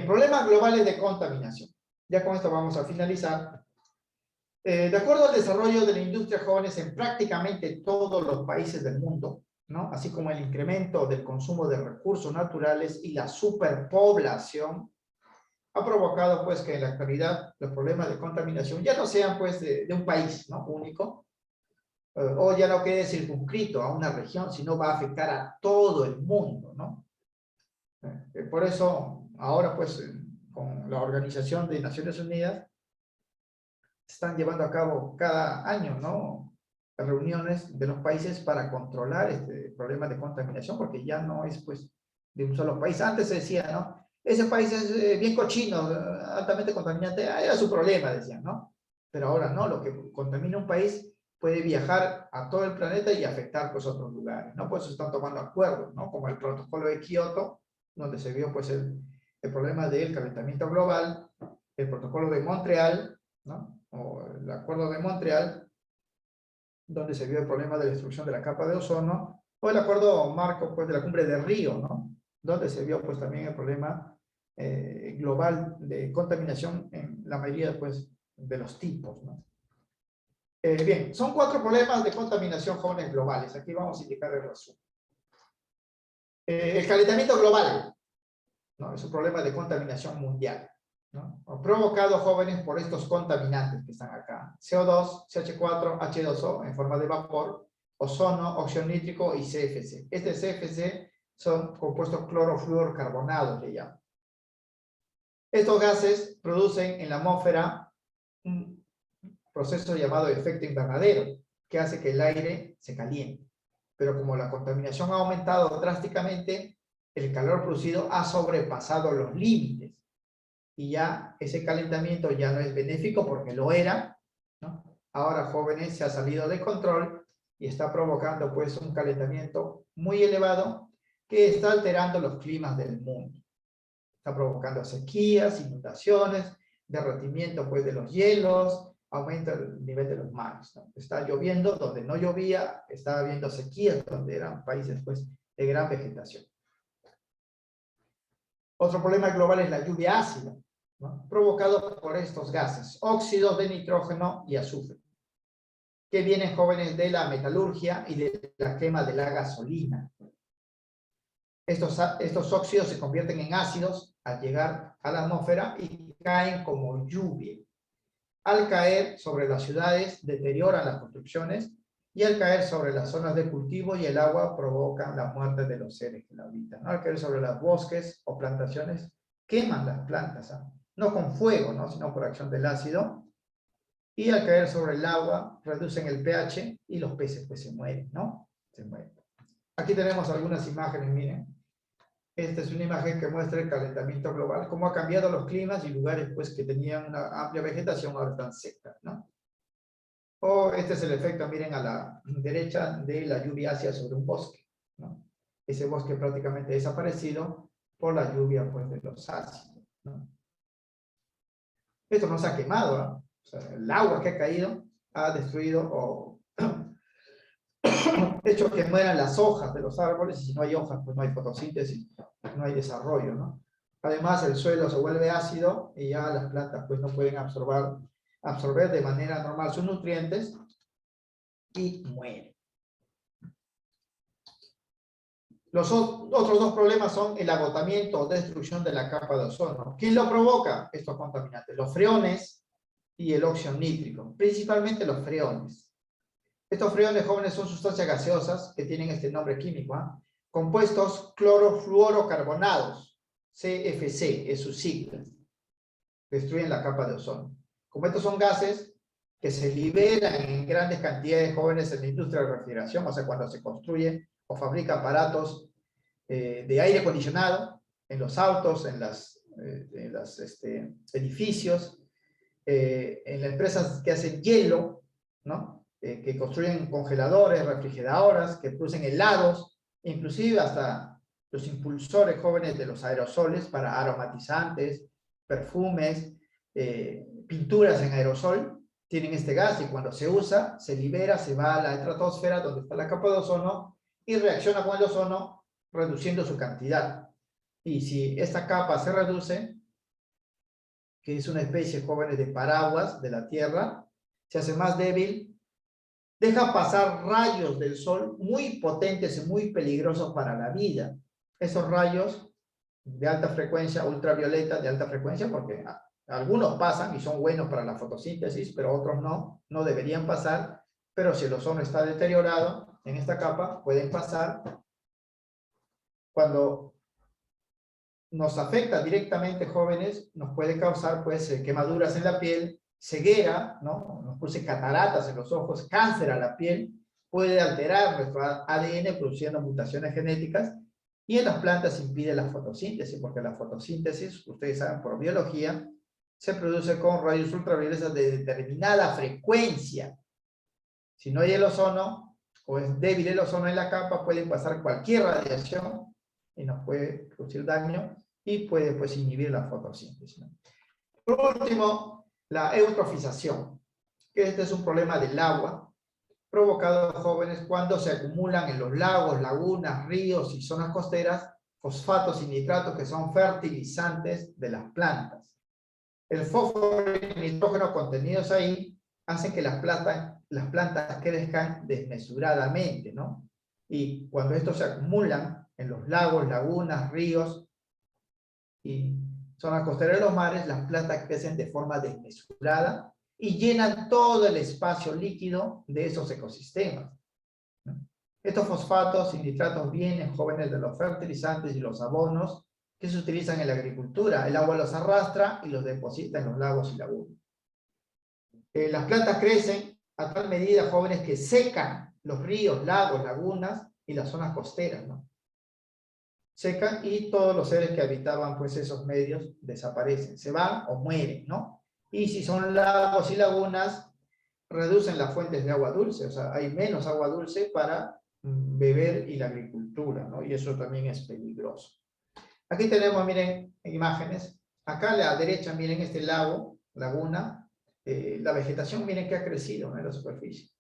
Problemas globales de contaminación. Ya con esto vamos a finalizar. De acuerdo al desarrollo de la industria, jóvenes, en prácticamente todos los países del mundo, ¿no?, así como el incremento del consumo de recursos naturales y la superpoblación, ha provocado pues que en la actualidad los problemas de contaminación ya no sean pues de un país, ¿no?, único, o ya no quede circunscrito a una región, sino va a afectar a todo el mundo, ¿no? Por eso ahora pues con la Organización de Naciones Unidas están llevando a cabo cada año, ¿no?, reuniones de los países para controlar este problema de contaminación, porque ya no es pues de un solo país. Antes se decía, ¿no?, ese país es bien cochino, altamente contaminante, era su problema, decían, ¿no? Pero ahora no, lo que contamina un país puede viajar a todo el planeta y afectar pues otros lugares, ¿no? Pues están tomando acuerdos, ¿no?, como el protocolo de Kioto, donde se vio pues el problema del calentamiento global, el protocolo de Montreal, ¿no?, o el acuerdo de Montreal, donde se vio el problema de la destrucción de la capa de ozono, o el acuerdo marco pues de la cumbre de Río, ¿no?, donde se vio pues también el problema global de contaminación en la mayoría pues de los tipos, ¿no? Bien, son 4 problemas de contaminación, jóvenes, globales. Aquí vamos a indicar el resumen. El calentamiento global, ¿no?, es un problema de contaminación mundial, ¿no?, provocado, jóvenes, por estos contaminantes que están acá: CO2, CH4, H2O en forma de vapor, ozono, óxido nítrico y CFC. Este CFC son compuestos clorofluorcarbonados, le llaman. Estos gases producen en la atmósfera un proceso llamado efecto invernadero, que hace que el aire se caliente. Pero como la contaminación ha aumentado drásticamente, el calor producido ha sobrepasado los límites. Y ya ese calentamiento ya no es benéfico porque lo era, ¿no? Ahora, jóvenes, se ha salido de control y está provocando pues un calentamiento muy elevado que está alterando los climas del mundo. Está provocando sequías, inundaciones, derretimiento pues de los hielos, aumenta el nivel de los mares, ¿no? Está lloviendo donde no llovía, está habiendo sequías donde eran países pues de gran vegetación. Otro problema global es la lluvia ácida, ¿no?, provocado por estos gases, óxidos de nitrógeno y azufre, que vienen, jóvenes, de la metalurgia y de la quema de la gasolina. Estos óxidos se convierten en ácidos al llegar a la atmósfera y caen como lluvia. Al caer sobre las ciudades, deterioran las construcciones, y al caer sobre las zonas de cultivo y el agua, provocan la muerte de los seres que la habitan, ¿no? Al caer sobre los bosques o plantaciones, queman las plantas, ¿no?, no con fuego, ¿no?, sino por acción del ácido, y al caer sobre el agua reducen el pH y los peces pues se mueren, ¿no? Se mueren. Aquí tenemos algunas imágenes, miren. Esta es una imagen que muestra el calentamiento global, cómo ha cambiado los climas y lugares pues que tenían una amplia vegetación ahora están secas, ¿no? O este es el efecto, miren a la derecha, de la lluvia ácida sobre un bosque, ¿no? Ese bosque prácticamente desaparecido por la lluvia pues de los ácidos, ¿no? Esto no se ha quemado, ¿eh? O sea, el agua que ha caído ha destruido o hecho que mueran las hojas de los árboles, y si no hay hojas, pues no hay fotosíntesis, no hay desarrollo, ¿no? Además, el suelo se vuelve ácido y ya las plantas pues no pueden absorber de manera normal sus nutrientes y mueren. Los otros dos problemas son el agotamiento o destrucción de la capa de ozono. ¿Quién lo provoca? Estos contaminantes, los freones y el óxido nítrico, principalmente los freones. Estos freones jóvenes son sustancias gaseosas que tienen este nombre químico, ¿eh? Compuestos clorofluorocarbonados, CFC es su sigla, destruyen la capa de ozono. Como estos son gases que se liberan en grandes cantidades jóvenes en la industria de refrigeración, o sea, cuando se construye o fabrica aparatos de aire acondicionado, en los autos, en los edificios, en las empresas que hacen hielo, ¿no? Que construyen congeladores, refrigeradoras, que producen helados, inclusive hasta los impulsores jóvenes de los aerosoles para aromatizantes, perfumes, pinturas en aerosol, tienen este gas y cuando se usa, se libera, se va a la estratosfera donde está la capa de ozono y reacciona con el ozono reduciendo su cantidad. Y si esta capa se reduce, que es una especie jóvenes de paraguas de la Tierra, se hace más débil, deja pasar rayos del sol muy potentes y muy peligrosos para la vida. Esos rayos de alta frecuencia, ultravioleta de alta frecuencia, porque algunos pasan y son buenos para la fotosíntesis, pero otros no deberían pasar, pero si el ozono está deteriorado en esta capa, pueden pasar. Cuando nos afecta directamente, jóvenes, nos puede causar pues quemaduras en la piel, ceguera, ¿no? Nos produce cataratas en los ojos, cáncer a la piel, puede alterar nuestro ADN produciendo mutaciones genéticas y en las plantas impide la fotosíntesis, porque la fotosíntesis, ustedes saben por biología, se produce con rayos ultravioletas de determinada frecuencia. Si no hay el ozono o es débil el ozono en la capa, pueden pasar cualquier radiación y nos puede producir daño y puede pues inhibir la fotosíntesis, ¿no? Por último, la eutrofización, que este es un problema del agua provocado en jóvenes cuando se acumulan en los lagos, lagunas, ríos y zonas costeras fosfatos y nitratos que son fertilizantes de las plantas. El fósforo y el nitrógeno contenidos ahí hacen que las plantas crezcan desmesuradamente, ¿no? Y cuando estos se acumulan en los lagos, lagunas, ríos y zonas costeras de los mares, las plantas crecen de forma desmesurada y llenan todo el espacio líquido de esos ecosistemas, ¿no? Estos fosfatos y nitratos vienen jóvenes de los fertilizantes y los abonos que se utilizan en la agricultura. El agua los arrastra y los deposita en los lagos y lagunas. Las plantas crecen a tal medida, jóvenes, que secan los ríos, lagos, lagunas y las zonas costeras, ¿no? Secan y todos los seres que habitaban pues esos medios desaparecen, se van o mueren, ¿no? Y si son lagos y lagunas, reducen las fuentes de agua dulce, o sea, hay menos agua dulce para beber y la agricultura, ¿no? Y eso también es peligroso. Aquí tenemos, miren, imágenes. Acá a la derecha, miren este lago, laguna. La vegetación, miren que ha crecido, ¿no?, en la superficie.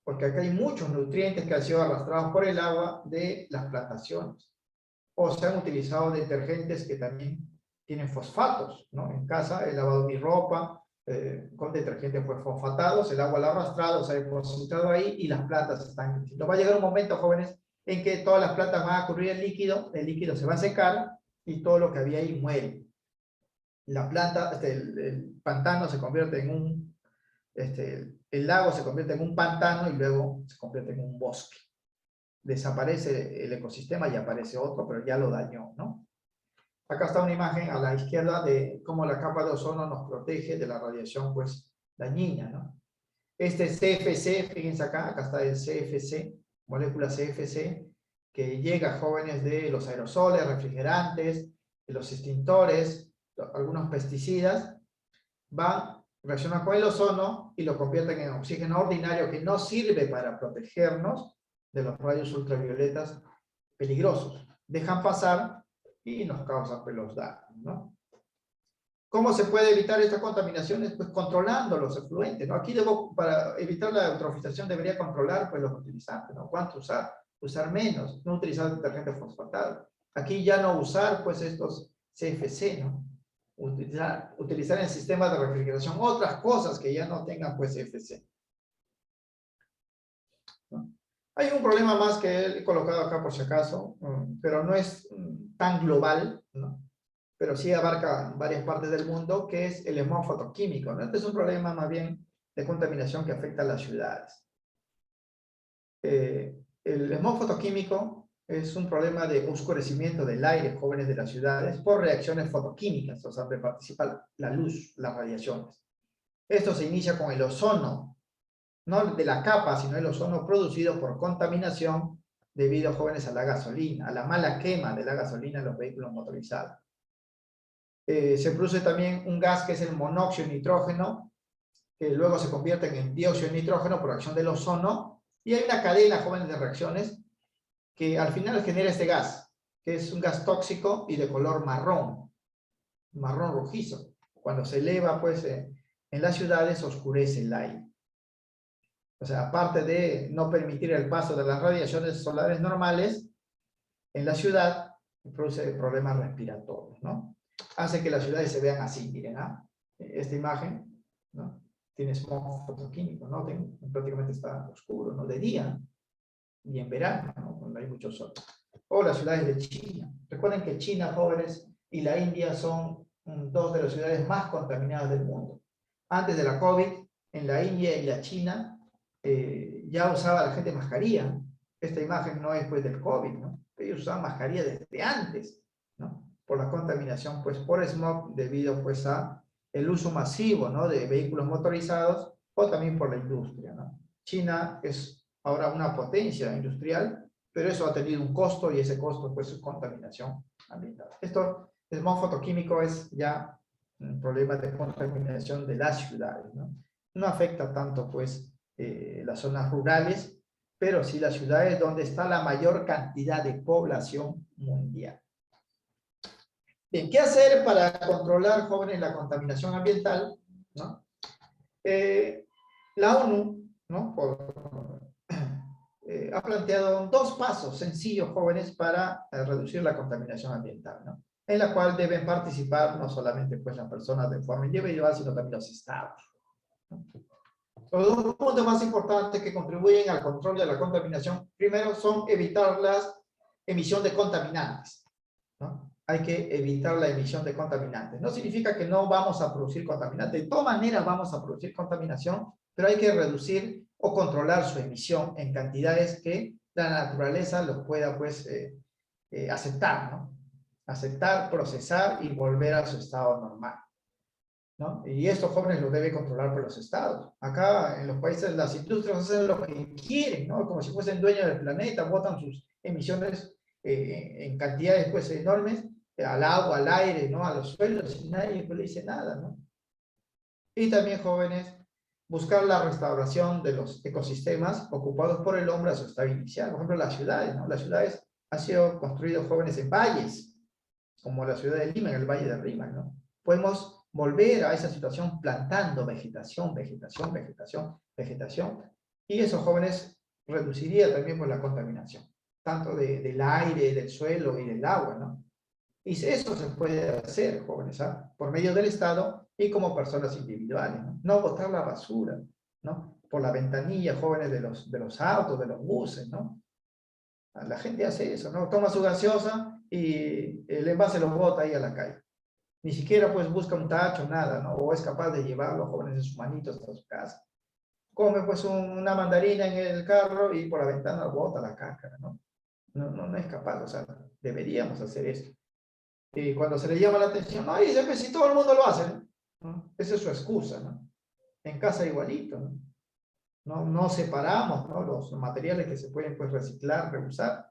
Porque acá hay muchos nutrientes que han sido arrastrados por el agua de las plantaciones. O se han utilizado detergentes que también tienen fosfatos, ¿no? En casa he lavado mi ropa con detergentes pues fosfatados, el agua la ha arrastrado, se ha depositado ahí y las plantas están creciendo. Va a llegar un momento, jóvenes, en que todas las plantas van a cubrir el líquido se va a secar y todo lo que había ahí muere. La planta, el pantano se convierte en un, el lago se convierte en un pantano y luego se convierte en un bosque. Desaparece el ecosistema y aparece otro, pero ya lo dañó, ¿no? Acá está una imagen a la izquierda de cómo la capa de ozono nos protege de la radiación, pues, dañina, ¿no? Este CFC, fíjense acá está el CFC, molécula CFC, que llega a jóvenes de los aerosoles, refrigerantes, de los extintores, algunos pesticidas, van, reaccionan con el ozono y lo convierten en oxígeno ordinario que no sirve para protegernos de los rayos ultravioletas peligrosos. Dejan pasar y nos causan pues, los daños, ¿no? ¿Cómo se puede evitar estas contaminaciones? Pues controlando los efluentes, ¿no? Aquí para evitar la eutrofización debería controlar pues, los utilizantes, ¿no? ¿Cuánto usar? Usar menos, no utilizar detergente fosfatado. Aquí ya no usar pues estos CFC, ¿no? Utilizar en sistemas de refrigeración otras cosas que ya no tengan pues CFC. ¿No? Hay un problema más que he colocado acá por si acaso, pero no es tan global, ¿no? Pero sí abarca varias partes del mundo, que es el smog fotoquímico, ¿no? Este es un problema más bien de contaminación que afecta a las ciudades. El smog fotoquímico es un problema de oscurecimiento del aire, jóvenes de las ciudades, por reacciones fotoquímicas, o sea, donde participa la luz, las radiaciones. Esto se inicia con el ozono, no de la capa, sino el ozono producido por contaminación debido, jóvenes, a la gasolina, a la mala quema de la gasolina en los vehículos motorizados. Se produce también un gas que es el monóxido de nitrógeno, que luego se convierte en dióxido de nitrógeno por acción del ozono, y hay una cadena, jóvenes, de reacciones que al final genera este gas, que es un gas tóxico y de color marrón, marrón rojizo. Cuando se eleva, pues, en las ciudades oscurece el aire. O sea, aparte de no permitir el paso de las radiaciones solares normales en la ciudad, produce problemas respiratorios, ¿no? Hace que las ciudades se vean así, miren, ¿ah? Esta imagen, ¿no? Tiene smog fotoquímico, ¿no? Prácticamente está oscuro, ¿no? De día y en verano, ¿no? Cuando hay mucho sol. O las ciudades de China. Recuerden que China, jóvenes, y la India son dos de las ciudades más contaminadas del mundo. Antes de la COVID, en la India y la China, ya usaba la gente mascarilla. Esta imagen no es pues del COVID, ¿no? Ellos usaban mascarilla desde antes, ¿no? Por la contaminación, pues por smog, debido pues a el uso masivo, ¿no? De vehículos motorizados, o también por la industria, ¿no? China es ahora una potencia industrial, pero eso ha tenido un costo, y ese costo pues es contaminación ambiental. Esto, el smog fotoquímico, es ya un problema de contaminación de las ciudades, ¿no? No afecta tanto pues las zonas rurales, pero sí las ciudades donde está la mayor cantidad de población mundial. Bien, ¿qué hacer para controlar, jóvenes, la contaminación ambiental? ¿No? La ONU, ¿no? Ha planteado 2 pasos sencillos, jóvenes, para reducir la contaminación ambiental, ¿no? En la cual deben participar no solamente pues, las personas de forma individual, sino también los estados, ¿no? Los 2 puntos más importantes que contribuyen al control de la contaminación, primero, son evitar la emisión de contaminantes, ¿no? Hay que evitar la emisión de contaminantes. No significa que no vamos a producir contaminantes. De todas maneras vamos a producir contaminación, pero hay que reducir o controlar su emisión en cantidades que la naturaleza lo pueda pues aceptar, ¿no? Aceptar, procesar y volver a su estado normal, ¿no? Y estos, jóvenes, lo debe controlar por los estados. Acá en los países las industrias hacen lo que quieren, ¿no? Como si fuesen dueños del planeta, botan sus emisiones en cantidades pues enormes al agua, al aire, ¿no? A los suelos, y nadie pues, le dice nada, ¿no? Y también, jóvenes, buscar la restauración de los ecosistemas ocupados por el hombre a su estado inicial. Por ejemplo, las ciudades, ¿no? Las ciudades han sido construidas, jóvenes, en valles, como la ciudad de Lima, en el Valle de Rímac, ¿no? Podemos volver a esa situación plantando vegetación, vegetación, vegetación, vegetación, y eso, jóvenes, reduciría también pues, la contaminación, tanto del aire, del suelo y del agua, ¿no? Y eso se puede hacer, jóvenes, ¿ah? Por medio del Estado y como personas individuales, ¿no? No botar la basura, ¿no? Por la ventanilla, jóvenes, de los autos, de los buses, ¿no? La gente hace eso, ¿no? Toma su gaseosa y el envase lo bota ahí a la calle. Ni siquiera pues busca un tacho, nada, ¿no? O es capaz de llevarlo, jóvenes, en sus manitos hasta su casa. Come pues una mandarina en el carro y por la ventana bota la cáscara, ¿no? No es capaz, o sea, deberíamos hacer eso. Y cuando se le llama la atención, no, dice, pues si todo el mundo lo hace, ¿no? Esa es su excusa, ¿no? En casa igualito, ¿no? No separamos, ¿no?, los materiales que se pueden pues reciclar, reusar.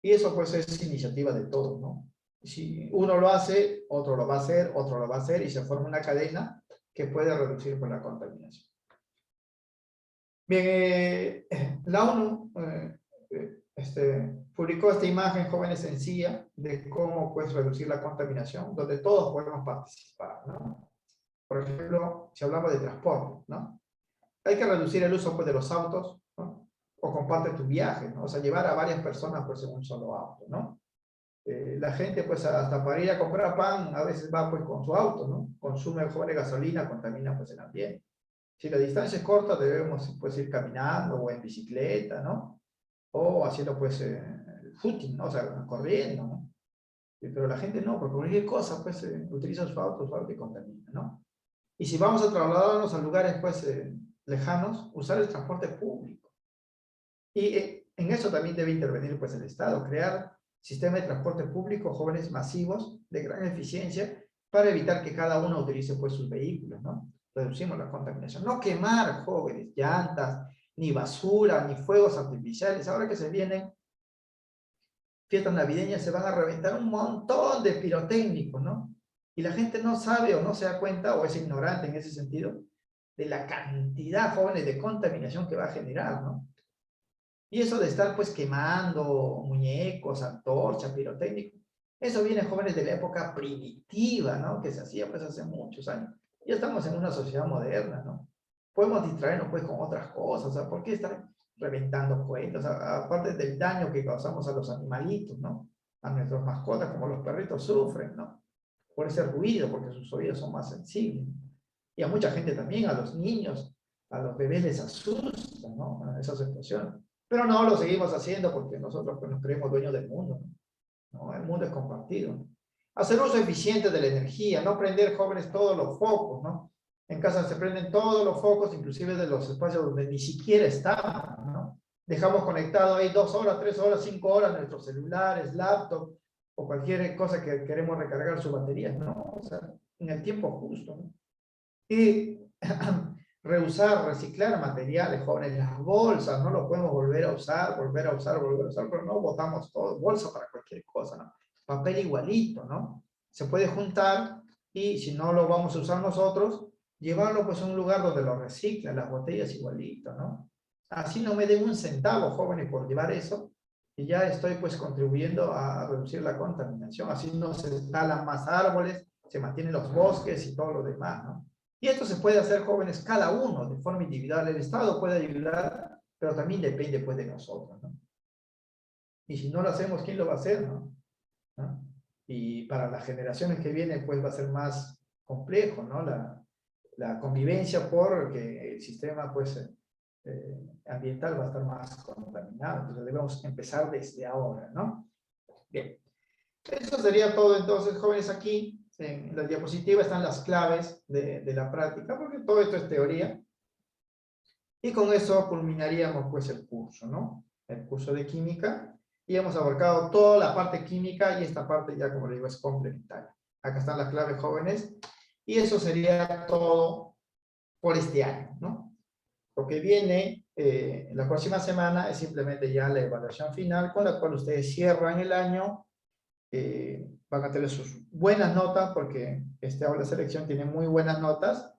Y eso pues es iniciativa de todos, ¿no? Si uno lo hace, otro lo va a hacer, otro lo va a hacer, y se forma una cadena que puede reducir pues, la contaminación. Bien, la ONU publicó esta imagen, jóvenes, sencilla, de cómo pues reducir la contaminación, donde todos podemos participar, ¿no? Por ejemplo, si hablamos de transporte, ¿no? Hay que reducir el uso pues, de los autos, ¿no? O comparte tu viaje, ¿no? O sea, llevar a varias personas pues, en un solo auto, ¿no? La gente pues hasta para ir a comprar pan a veces va pues con su auto, ¿no? Consume jóvenes gasolina, contamina pues el ambiente. Si la distancia es corta debemos pues ir caminando o en bicicleta, ¿no? O haciendo pues footing, ¿no? O sea, corriendo, ¿no? Pero la gente no, porque cualquier cosa pues utiliza su auto y contamina, ¿no? Y si vamos a trasladarnos a lugares pues lejanos, usar el transporte público. Y en eso también debe intervenir pues el Estado, crear sistemas de transporte público, jóvenes masivos, de gran eficiencia, para evitar que cada uno utilice pues sus vehículos, ¿no? Reducimos la contaminación. No quemar, jóvenes, llantas, ni basura, ni fuegos artificiales. Ahora que se vienen fiestas navideñas, se van a reventar un montón de pirotécnicos, ¿no? Y la gente no sabe o no se da cuenta, o es ignorante en ese sentido, de la cantidad, jóvenes, de contaminación que va a generar, ¿no? Y eso de estar pues quemando muñecos, antorchas, pirotécnicos, eso viene, jóvenes, de la época primitiva, ¿no? Que se hacía pues hace muchos años. Ya estamos en una sociedad moderna, ¿no? Podemos distraernos pues con otras cosas, o sea, ¿por qué estar reventando cohetes? O sea, aparte del daño que causamos a los animalitos, ¿no? A nuestras mascotas, como los perritos sufren, ¿no? Por ese ruido, porque sus oídos son más sensibles. Y a mucha gente también, a los niños, a los bebés les asusta, ¿no? A esas situaciones. Pero no lo seguimos haciendo porque nosotros pues, nos creemos dueños del mundo, ¿no? El mundo es compartido. Hacer uso eficiente de la energía, no prender, jóvenes, todos los focos, ¿no? En casa se prenden todos los focos, inclusive de los espacios donde ni siquiera estamos, ¿no? Dejamos conectado ahí 2 horas, 3 horas, 5 horas nuestros celulares, laptops o cualquier cosa que queremos recargar su batería, ¿no? O sea, en el tiempo justo, ¿no? Y reusar, reciclar materiales, jóvenes, las bolsas, no lo podemos volver a usar, pero no botamos todo, bolsa para cualquier cosa, ¿no? Papel igualito, ¿no? Se puede juntar y si no lo vamos a usar nosotros, llevarlo pues a un lugar donde lo reciclan, las botellas igualito, ¿no? Así no me den un centavo, jóvenes, por llevar eso, y ya estoy pues contribuyendo a reducir la contaminación, así no se talan más árboles, se mantienen los bosques y todo lo demás, ¿no? Y esto se puede hacer, jóvenes, cada uno de forma individual. El Estado puede ayudar, pero también depende pues de nosotros, ¿no? Y si no lo hacemos, ¿quién lo va a hacer, no? ¿No? Y para las generaciones que vienen, pues va a ser más complejo, ¿no? La convivencia, porque el sistema, pues, ambiental va a estar más contaminado. Entonces debemos empezar desde ahora, ¿no? Bien. Eso sería todo entonces, jóvenes. Aquí en la diapositiva están las claves de la práctica, porque todo esto es teoría. Y con eso culminaríamos pues el curso, ¿no? El curso de química. Y hemos abarcado toda la parte química y esta parte ya, como le digo, es complementaria. Acá están las claves, jóvenes. Y eso sería todo por este año, ¿no? Lo que viene la próxima semana es simplemente ya la evaluación final, con la cual ustedes cierran el año. Van a tener sus buenas notas, porque este aula de selección tiene muy buenas notas,